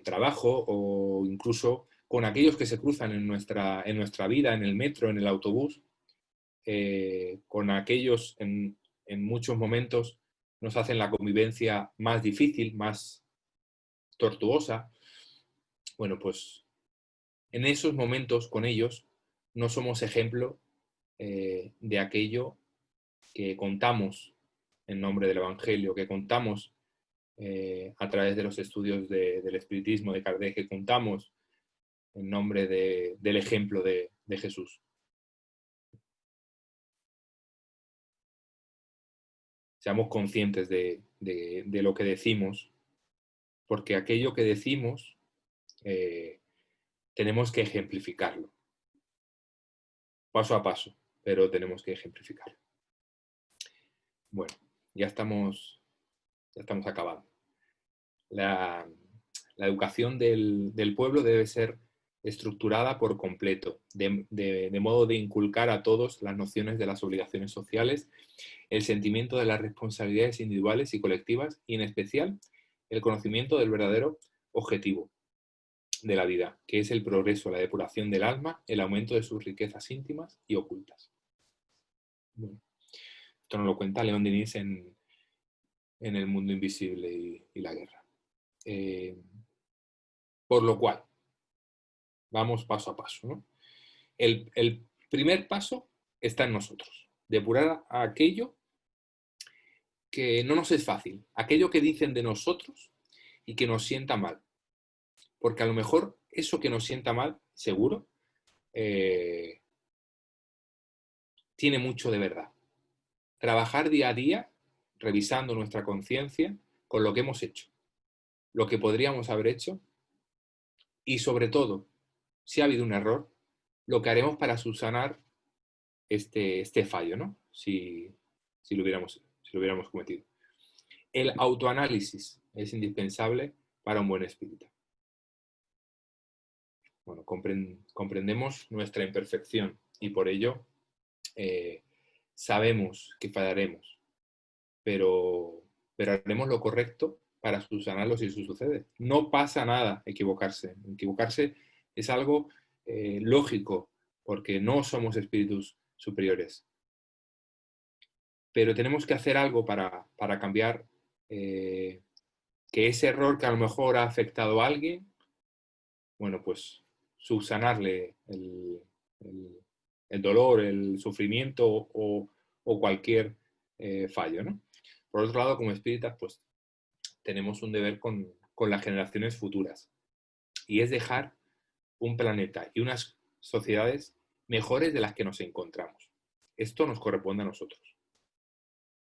trabajo o incluso con aquellos que se cruzan en nuestra vida, en el metro, en el autobús, con aquellos en muchos momentos nos hacen la convivencia más difícil, más tortuosa. Bueno, pues en esos momentos con ellos no somos ejemplo de aquello que contamos en nombre del Evangelio, que contamos a través de los estudios del espiritismo de Kardec, que contamos en nombre del ejemplo de Jesús. Seamos conscientes de lo que decimos, porque aquello que decimos tenemos que ejemplificarlo, paso a paso, pero tenemos que ejemplificarlo. Bueno, ya estamos acabando. La educación del pueblo debe ser estructurada por completo, de modo de inculcar a todos las nociones de las obligaciones sociales, el sentimiento de las responsabilidades individuales y colectivas, y en especial el conocimiento del verdadero objetivo de la vida, que es el progreso, la depuración del alma, el aumento de sus riquezas íntimas y ocultas. Bueno, esto nos lo cuenta León Denis en El mundo invisible y la guerra. Por lo cual, vamos paso a paso, ¿no? El primer paso está en nosotros, depurar a aquello que no nos es fácil, aquello que dicen de nosotros y que nos sienta mal. Porque a lo mejor eso que nos sienta mal, seguro, tiene mucho de verdad. Trabajar día a día, revisando nuestra conciencia con lo que hemos hecho, lo que podríamos haber hecho y sobre todo, si ha habido un error, lo que haremos para subsanar este fallo, ¿no? Si lo hubiéramos cometido. El autoanálisis es indispensable para un buen espírita. Bueno, comprendemos nuestra imperfección y por ello sabemos que fallaremos, pero haremos lo correcto para subsanarlo si eso sucede. No pasa nada equivocarse. Equivocarse es algo lógico, porque no somos espíritus superiores. Pero tenemos que hacer algo para cambiar que ese error que a lo mejor ha afectado a alguien, bueno, pues subsanarle el dolor, el sufrimiento o cualquier fallo, ¿no? Por otro lado, como espíritas, pues tenemos un deber con las generaciones futuras y es dejar un planeta y unas sociedades mejores de las que nos encontramos. Esto nos corresponde a nosotros.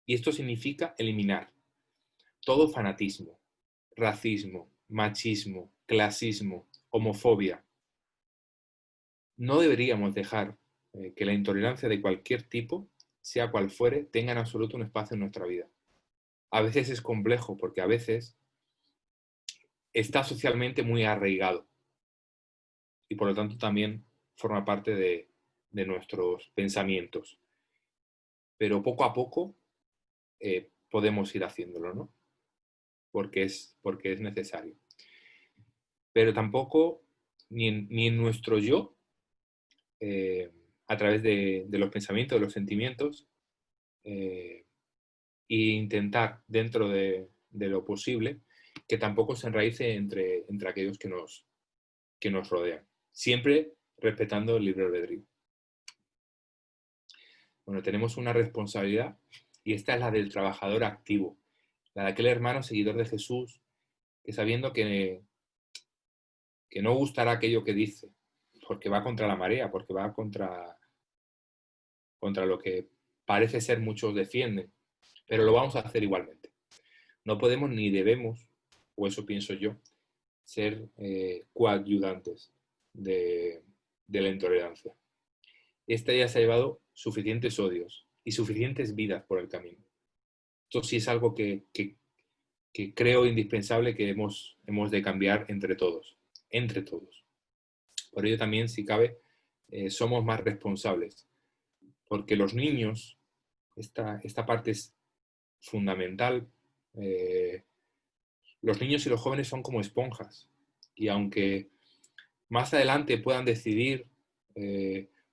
Y esto significa eliminar todo fanatismo, racismo, machismo, clasismo, homofobia. No deberíamos dejar que la intolerancia de cualquier tipo, sea cual fuere, tenga en absoluto un espacio en nuestra vida. A veces es complejo porque a veces está socialmente muy arraigado y por lo tanto también forma parte de nuestros pensamientos. Pero poco a poco podemos ir haciéndolo, ¿no? Porque es necesario. Pero tampoco ni en nuestro yo, a través de los pensamientos, de los sentimientos, e intentar dentro de lo posible que tampoco se enraice entre aquellos que nos rodean, siempre respetando el libre albedrío. Bueno, tenemos una responsabilidad y esta es la del trabajador activo, la de aquel hermano seguidor de Jesús que sabiendo que no gustará aquello que dice, porque va contra la marea, porque va contra lo que parece ser muchos defienden, pero lo vamos a hacer igualmente. No podemos ni debemos, o eso pienso yo, ser coadyuvantes de la intolerancia. Esta ya se ha llevado suficientes odios y suficientes vidas por el camino. Esto sí es algo que creo indispensable que hemos de cambiar entre todos. Por ello también, si cabe, somos más responsables, porque los niños, esta parte es fundamental. Los niños y los jóvenes son como esponjas y aunque más adelante puedan decidir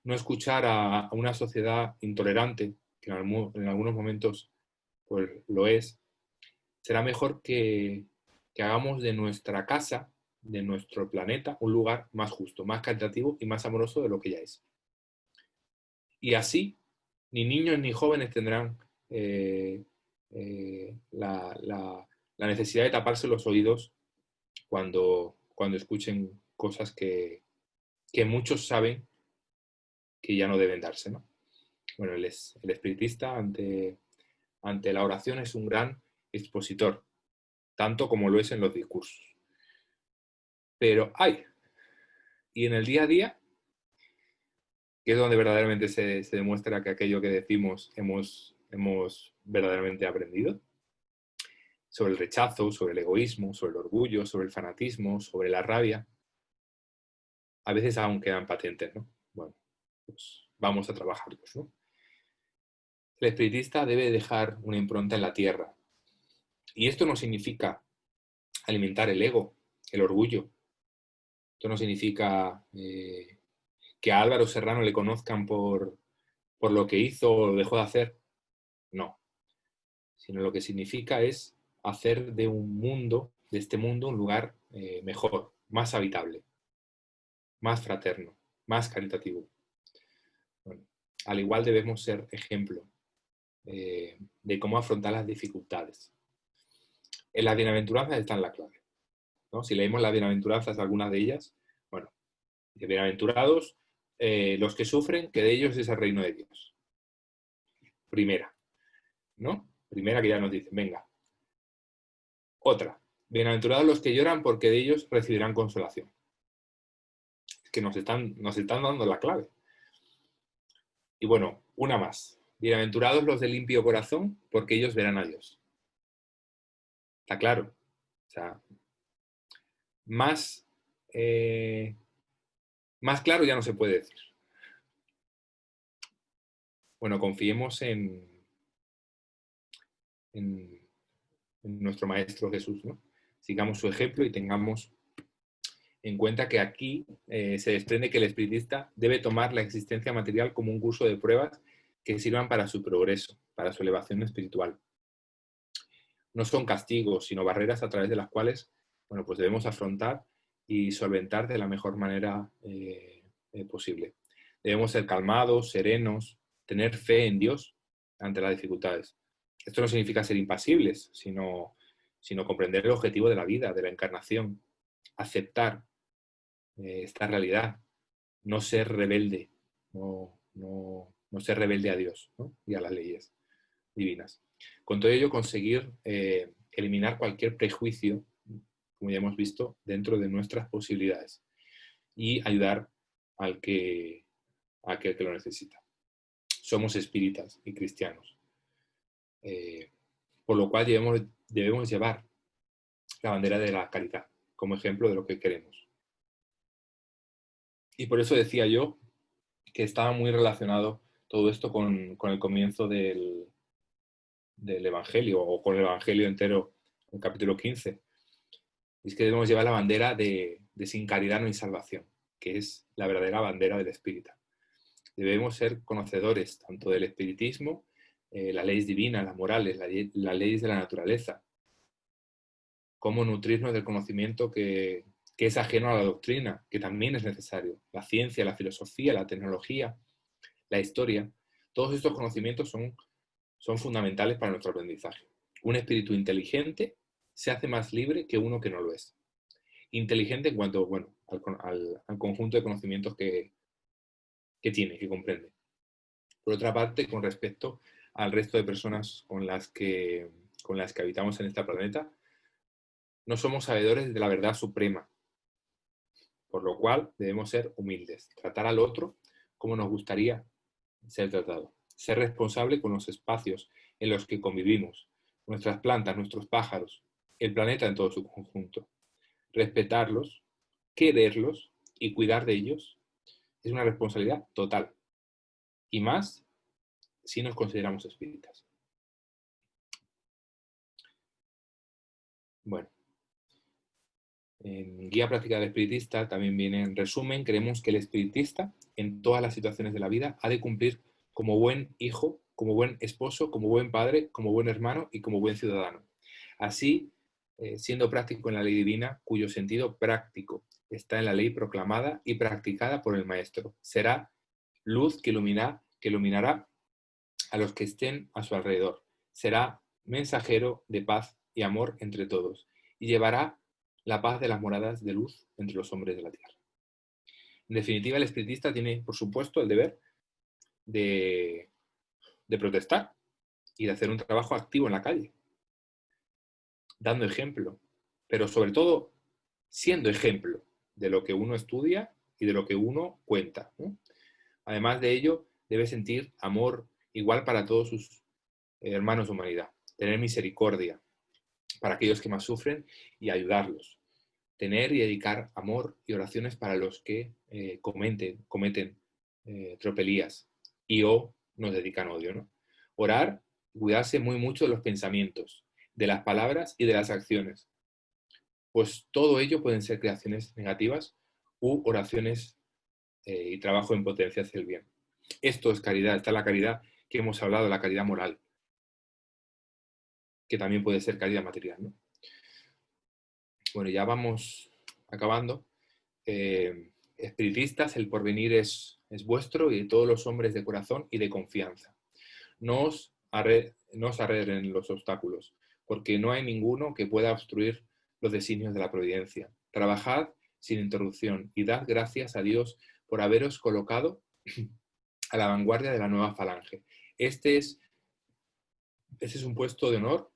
no escuchar a una sociedad intolerante, que en algunos momentos pues lo es, será mejor que hagamos de nuestra casa, de nuestro planeta, un lugar más justo, más caritativo y más amoroso de lo que ya es. Y así, ni niños ni jóvenes tendrán la necesidad de taparse los oídos cuando escuchen cosas que muchos saben que ya no deben darse, ¿no? Bueno, el espiritista ante la oración es un gran expositor, tanto como lo es en los discursos. Pero y en el día a día, que es donde verdaderamente se demuestra que aquello que decimos hemos verdaderamente aprendido, sobre el rechazo, sobre el egoísmo, sobre el orgullo, sobre el fanatismo, sobre la rabia, a veces aún quedan patentes, ¿no? Bueno, pues vamos a trabajarlos, ¿no? El espiritista debe dejar una impronta en la tierra. Y esto no significa alimentar el ego, el orgullo. Esto no significa que a Álvaro Serrano le conozcan por lo que hizo o dejó de hacer. No. Sino lo que significa es hacer de este mundo, un lugar mejor, más habitable, más fraterno, más caritativo. Bueno, al igual debemos ser ejemplo de cómo afrontar las dificultades. En las bienaventuranzas está en la clave, ¿no? Si leemos las bienaventuranzas, algunas de ellas, bueno, bienaventurados los que sufren, que de ellos es el reino de Dios. Primera, ¿no? Primera que ya nos dicen, venga. Otra, bienaventurados los que lloran, porque de ellos recibirán consolación. Es que nos están dando la clave. Y bueno, una más. Bienaventurados los de limpio corazón, porque ellos verán a Dios. Está claro. O sea, más claro ya no se puede decir. Bueno, confiemos en nuestro Maestro Jesús, ¿no? Sigamos su ejemplo y tengamos en cuenta que aquí se desprende que el espiritista debe tomar la existencia material como un curso de pruebas que sirvan para su progreso, para su elevación espiritual. No son castigos, sino barreras a través de las cuales, bueno, pues debemos afrontar y solventar de la mejor manera posible. Debemos ser calmados, serenos, tener fe en Dios ante las dificultades. Esto no significa ser impasibles, sino comprender el objetivo de la vida, de la encarnación, aceptar esta realidad, no ser rebelde, no ser rebelde a Dios, ¿no? Y a las leyes divinas. Con todo ello, conseguir eliminar cualquier prejuicio, como ya hemos visto, dentro de nuestras posibilidades y ayudar a aquel que lo necesita. Somos espíritas y cristianos, por lo cual debemos llevar la bandera de la caridad como ejemplo de lo que queremos. Y por eso decía yo que estaba muy relacionado todo esto con el comienzo del Evangelio, o con el Evangelio entero, el capítulo 15. Es que debemos llevar la bandera de sin caridad no hay salvación, que es la verdadera bandera del espírita. Debemos ser conocedores tanto del espiritismo, las leyes divinas, las morales, las leyes de la naturaleza, cómo nutrirnos del conocimiento que es ajeno a la doctrina, que también es necesario. La ciencia, la filosofía, la tecnología, la historia, todos estos conocimientos son fundamentales para nuestro aprendizaje. Un espíritu inteligente se hace más libre que uno que no lo es. Inteligente en cuanto, bueno, al conjunto de conocimientos que tiene, que comprende. Por otra parte, con respecto al resto de personas con las que habitamos en este planeta, no somos sabedores de la verdad suprema, por lo cual debemos ser humildes, tratar al otro como nos gustaría ser tratado, ser responsable con los espacios en los que convivimos, nuestras plantas, nuestros pájaros, el planeta en todo su conjunto. Respetarlos, quererlos y cuidar de ellos es una responsabilidad total, y más si nos consideramos espíritas. Bueno, en Guía Práctica del Espiritista también viene en resumen: creemos que el espiritista en todas las situaciones de la vida ha de cumplir como buen hijo, como buen esposo, como buen padre, como buen hermano y como buen ciudadano. Así, siendo práctico en la ley divina, cuyo sentido práctico está en la ley proclamada y practicada por el Maestro. Será luz que iluminará a los que estén a su alrededor. Será mensajero de paz y amor entre todos y llevará la paz de las moradas de luz entre los hombres de la tierra. En definitiva, el espiritista tiene, por supuesto, el deber de protestar y de hacer un trabajo activo en la calle, dando ejemplo, pero sobre todo siendo ejemplo de lo que uno estudia y de lo que uno cuenta, ¿no? Además de ello, debe sentir amor igual para todos sus hermanos de humanidad, tener misericordia para aquellos que más sufren y ayudarlos, tener y dedicar amor y oraciones para los que cometen tropelías y o nos dedican odio, ¿no? Orar, cuidarse muy mucho de los pensamientos, de las palabras y de las acciones, pues todo ello pueden ser creaciones negativas u oraciones y trabajo en potencia hacia el bien. Esto es caridad, esta es la caridad que hemos hablado, la caridad moral, que también puede ser caridad material, ¿no? Bueno, ya vamos acabando. Espiritistas, el porvenir es vuestro y de todos los hombres de corazón y de confianza. No os arredren los obstáculos, porque no hay ninguno que pueda obstruir los designios de la providencia. Trabajad sin interrupción y dad gracias a Dios por haberos colocado a la vanguardia de la nueva falange. Este es un puesto de honor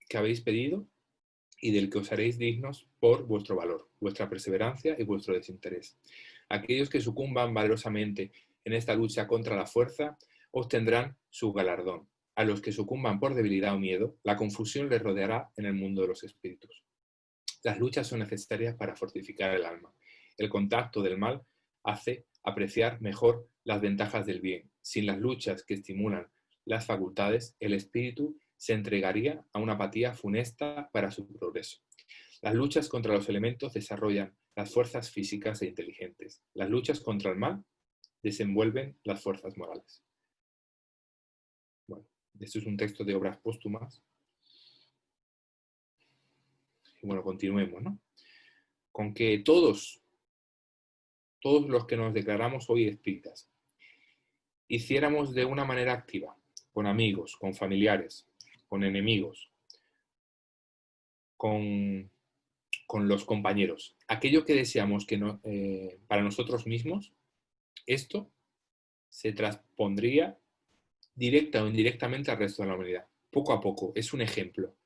que habéis pedido y del que os haréis dignos por vuestro valor, vuestra perseverancia y vuestro desinterés. Aquellos que sucumban valerosamente en esta lucha contra la fuerza obtendrán su galardón. A los que sucumban por debilidad o miedo, la confusión les rodeará en el mundo de los espíritus. Las luchas son necesarias para fortificar el alma. El contacto del mal hace apreciar mejor las ventajas del bien. Sin las luchas que estimulan las facultades, el espíritu se entregaría a una apatía funesta para su progreso. Las luchas contra los elementos desarrollan las fuerzas físicas e inteligentes. Las luchas contra el mal desenvuelven las fuerzas morales. Bueno, esto es un texto de Obras Póstumas. Y bueno, continuemos, ¿no? Con que todos los que nos declaramos hoy espíritas, hiciéramos de una manera activa, con amigos, con familiares, con enemigos, con los compañeros, aquello que deseamos que no, para nosotros mismos, esto se transpondría directa o indirectamente al resto de la humanidad. Poco a poco, es un ejemplo.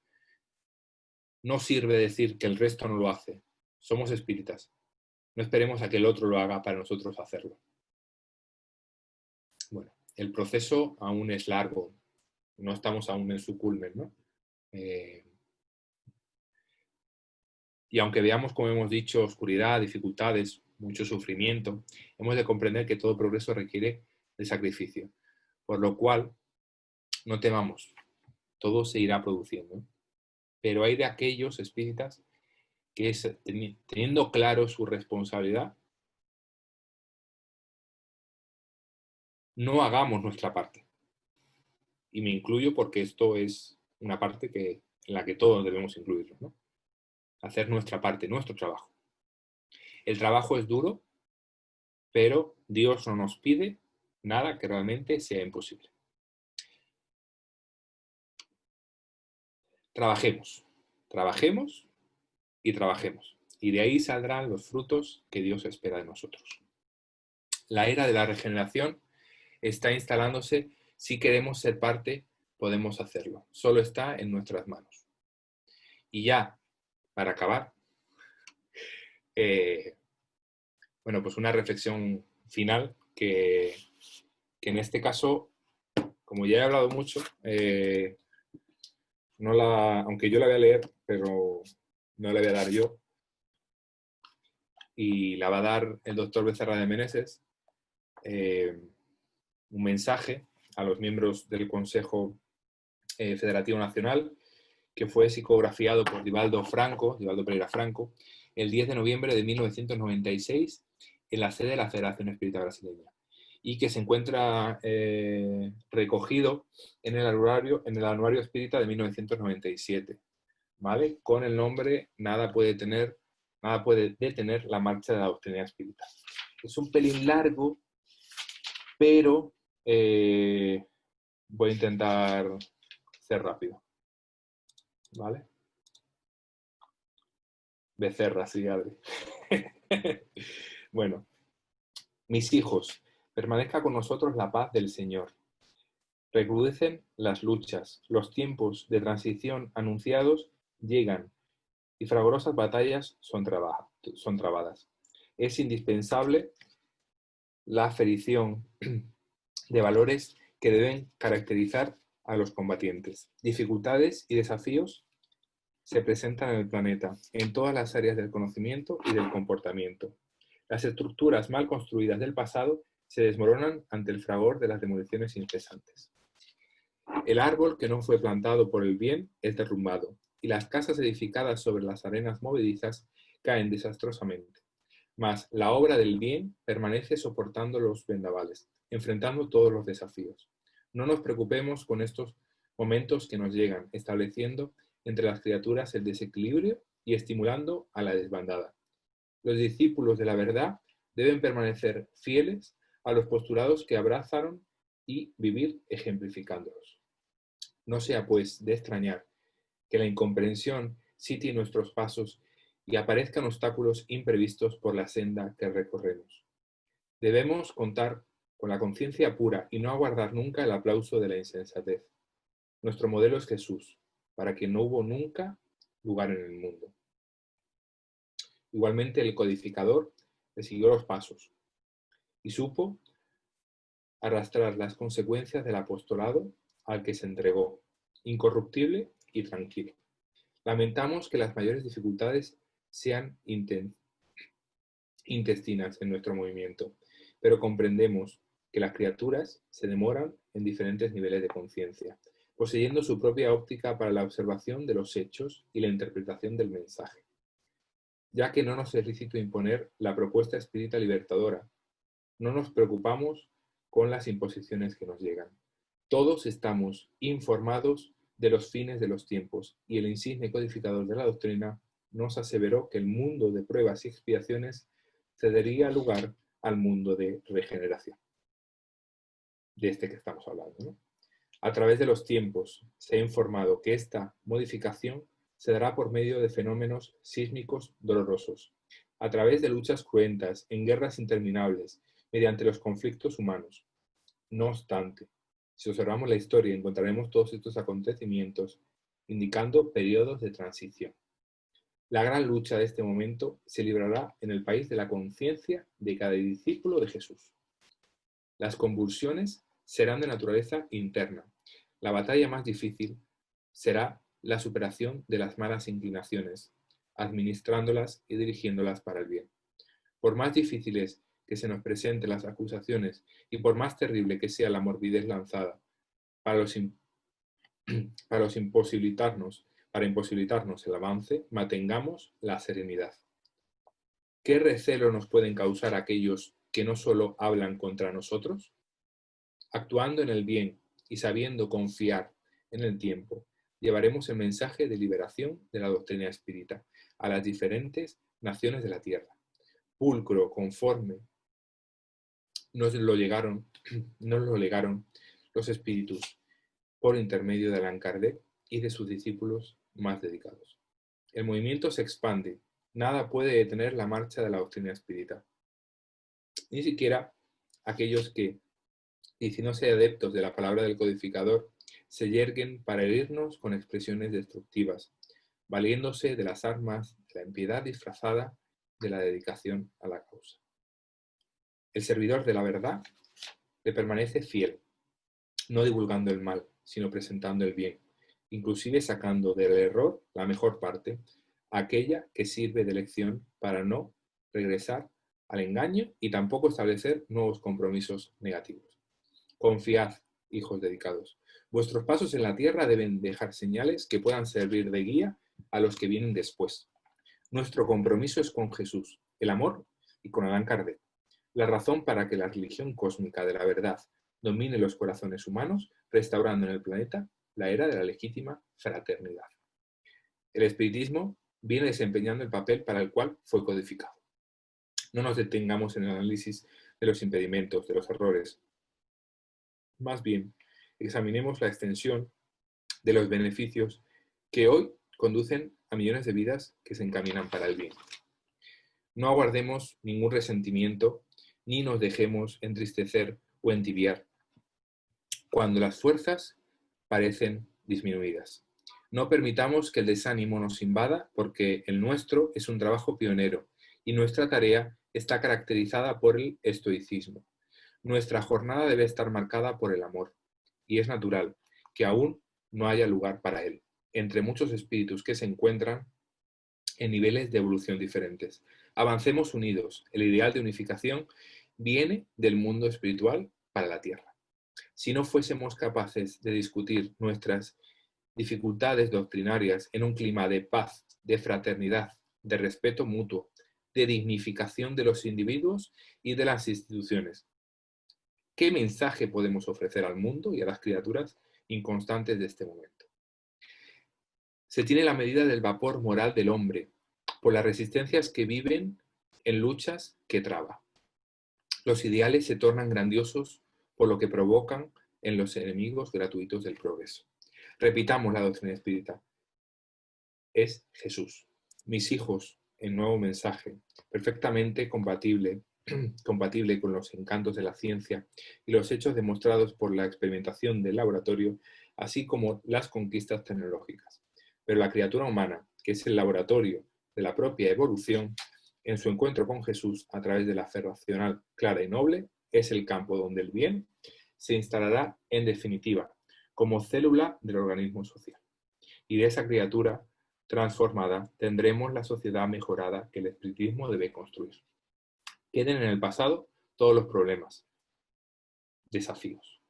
No sirve decir que el resto no lo hace. Somos espíritas. No esperemos a que el otro lo haga para nosotros hacerlo. Bueno, el proceso aún es largo. No estamos aún en su culmen, ¿no? Y aunque veamos, como hemos dicho, oscuridad, dificultades, mucho sufrimiento, hemos de comprender que todo progreso requiere de sacrificio. Por lo cual, no temamos, todo se irá produciendo. Pero hay de aquellos espíritas que, teniendo claro su responsabilidad, no hagamos nuestra parte. Y me incluyo porque esto es una parte en la que todos debemos incluirnos, ¿no? Hacer nuestra parte, nuestro trabajo. El trabajo es duro, pero Dios no nos pide nada que realmente sea imposible. Trabajemos, trabajemos y trabajemos. Y de ahí saldrán los frutos que Dios espera de nosotros. La era de la regeneración está instalándose. Si queremos ser parte, podemos hacerlo. Solo está en nuestras manos. Y ya, para acabar, bueno, pues una reflexión final que en este caso, como ya he hablado mucho, aunque yo la voy a leer, pero no la voy a dar yo, y la va a dar el doctor Becerra de Meneses, un mensaje a los miembros del Consejo Federativo Nacional, que fue psicografiado por Divaldo Pereira Franco, el 10 de noviembre de 1996 en la sede de la Federación Espírita Brasileña, y que se encuentra recogido en el Anuario Espírita de 1997. ¿vale? Con el nombre nada puede detener la marcha de la doctrina espírita. Es un pelín largo, pero voy a intentar ser rápido, ¿vale? Becerra, sí, Adri. Bueno, mis hijos, permanezca con nosotros la paz del Señor. Recrudecen las luchas, los tiempos de transición anunciados llegan y fragorosas batallas son trabadas. Es indispensable la aferición de valores que deben caracterizar a los combatientes. Dificultades y desafíos se presentan en el planeta, en todas las áreas del conocimiento y del comportamiento. Las estructuras mal construidas del pasado se desmoronan ante el fragor de las demoliciones incesantes. El árbol que no fue plantado por el bien es derrumbado, y las casas edificadas sobre las arenas movedizas caen desastrosamente. Mas la obra del bien permanece soportando los vendavales, enfrentando todos los desafíos. No nos preocupemos con estos momentos que nos llegan, estableciendo entre las criaturas el desequilibrio y estimulando a la desbandada. Los discípulos de la verdad deben permanecer fieles a los postulados que abrazaron y vivir ejemplificándolos. No sea, pues, de extrañar que la incomprensión sitie nuestros pasos y aparezcan obstáculos imprevistos por la senda que recorremos. Debemos contar con la conciencia pura y no aguardar nunca el aplauso de la insensatez. Nuestro modelo es Jesús, para quien no hubo nunca lugar en el mundo. Igualmente el codificador le siguió los pasos y supo arrastrar las consecuencias del apostolado al que se entregó, incorruptible y tranquilo. Lamentamos que las mayores dificultades sean intestinas en nuestro movimiento, pero comprendemos que las criaturas se demoran en diferentes niveles de conciencia, poseyendo su propia óptica para la observación de los hechos y la interpretación del mensaje. Ya que no nos es lícito imponer la propuesta espírita libertadora, no nos preocupamos con las imposiciones que nos llegan. Todos estamos informados de los fines de los tiempos y el insigne codificador de la doctrina nos aseveró que el mundo de pruebas y expiaciones cedería lugar al mundo de regeneración, de este que estamos hablando, ¿no? A través de los tiempos se ha informado que esta modificación se dará por medio de fenómenos sísmicos dolorosos, a través de luchas cruentas, en guerras interminables, mediante los conflictos humanos. No obstante, si observamos la historia, encontraremos todos estos acontecimientos indicando periodos de transición. La gran lucha de este momento se librará en el país de la conciencia de cada discípulo de Jesús. Las convulsiones serán de naturaleza interna. La batalla más difícil será la superación de las malas inclinaciones, administrándolas y dirigiéndolas para el bien. Por más difíciles que se nos presenten las acusaciones y por más terrible que sea la morbidez lanzada para imposibilitarnos el avance, mantengamos la serenidad. ¿Qué recelo nos pueden causar aquellos que no solo hablan contra nosotros? Actuando en el bien y sabiendo confiar en el tiempo, llevaremos el mensaje de liberación de la doctrina espírita a las diferentes naciones de la tierra. Pulcro, conforme nos lo legaron los espíritus por intermedio de Allan Kardec y de sus discípulos más dedicados. El movimiento se expande, nada puede detener la marcha de la doctrina espírita. Ni siquiera aquellos que, diciéndose adeptos de la palabra del codificador, se yerguen para herirnos con expresiones destructivas, valiéndose de las armas de la impiedad disfrazada de la dedicación a la causa. El servidor de la verdad le permanece fiel, no divulgando el mal, sino presentando el bien, inclusive sacando del error la mejor parte, aquella que sirve de lección para no regresar al engaño y tampoco establecer nuevos compromisos negativos. Confiad, hijos dedicados. Vuestros pasos en la tierra deben dejar señales que puedan servir de guía a los que vienen después. Nuestro compromiso es con Jesús, el amor y con Allan Kardec. La razón para que la religión cósmica de la verdad domine los corazones humanos, restaurando en el planeta la era de la legítima fraternidad. El espiritismo viene desempeñando el papel para el cual fue codificado. No nos detengamos en el análisis de los impedimentos, de los errores. Más bien, examinemos la extensión de los beneficios que hoy conducen a millones de vidas que se encaminan para el bien. No aguardemos ningún resentimiento ni nos dejemos entristecer o entibiar cuando las fuerzas parecen disminuidas. No permitamos que el desánimo nos invada porque el nuestro es un trabajo pionero y nuestra tarea está caracterizada por el estoicismo. Nuestra jornada debe estar marcada por el amor y es natural que aún no haya lugar para él, entre muchos espíritus que se encuentran en niveles de evolución diferentes. Avancemos unidos. El ideal de unificación viene del mundo espiritual para la tierra. Si no fuésemos capaces de discutir nuestras dificultades doctrinarias en un clima de paz, de fraternidad, de respeto mutuo, de dignificación de los individuos y de las instituciones, ¿qué mensaje podemos ofrecer al mundo y a las criaturas inconstantes de este momento? Se tiene la medida del vapor moral del hombre por las resistencias que viven en luchas que traba. Los ideales se tornan grandiosos por lo que provocan en los enemigos gratuitos del progreso. Repitamos la doctrina espírita. Es Jesús. Mis hijos, el nuevo mensaje, perfectamente compatible con los encantos de la ciencia y los hechos demostrados por la experimentación del laboratorio, así como las conquistas tecnológicas. Pero la criatura humana, que es el laboratorio de la propia evolución, en su encuentro con Jesús a través de la fe racional clara y noble, es el campo donde el bien se instalará en definitiva como célula del organismo social. Y de esa criatura transformada tendremos la sociedad mejorada que el espiritismo debe construir. Queden en el pasado todos los problemas, desafíos.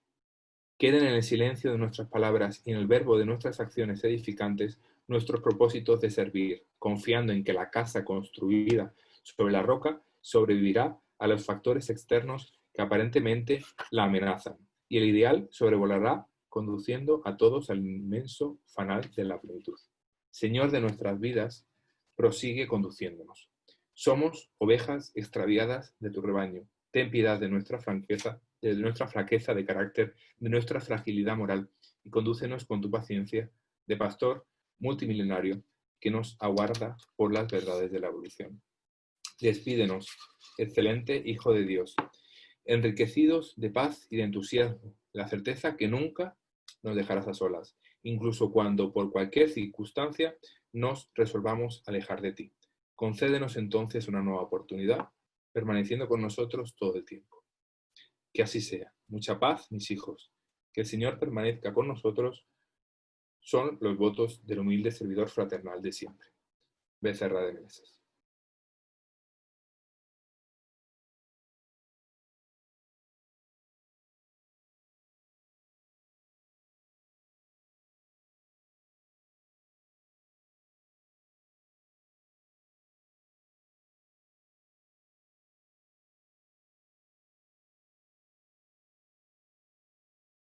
Queden en el silencio de nuestras palabras y en el verbo de nuestras acciones edificantes nuestros propósitos de servir, confiando en que la casa construida sobre la roca sobrevivirá a los factores externos que aparentemente la amenazan, y el ideal sobrevolará conduciendo a todos al inmenso fanal de la plenitud. Señor de nuestras vidas, prosigue conduciéndonos. Somos ovejas extraviadas de tu rebaño. Ten piedad de nuestra flaqueza de carácter, de nuestra fragilidad moral, y condúcenos con tu paciencia de pastor multimilenario que nos aguarda por las verdades de la evolución. Despídenos, excelente Hijo de Dios, enriquecidos de paz y de entusiasmo, la certeza que nunca nos dejarás a solas, incluso cuando por cualquier circunstancia nos resolvamos alejar de ti. Concédenos entonces una nueva oportunidad, permaneciendo con nosotros todo el tiempo. Que así sea. Mucha paz, mis hijos. Que el Señor permanezca con nosotros son los votos del humilde servidor fraternal de siempre. Becerra de Meneses.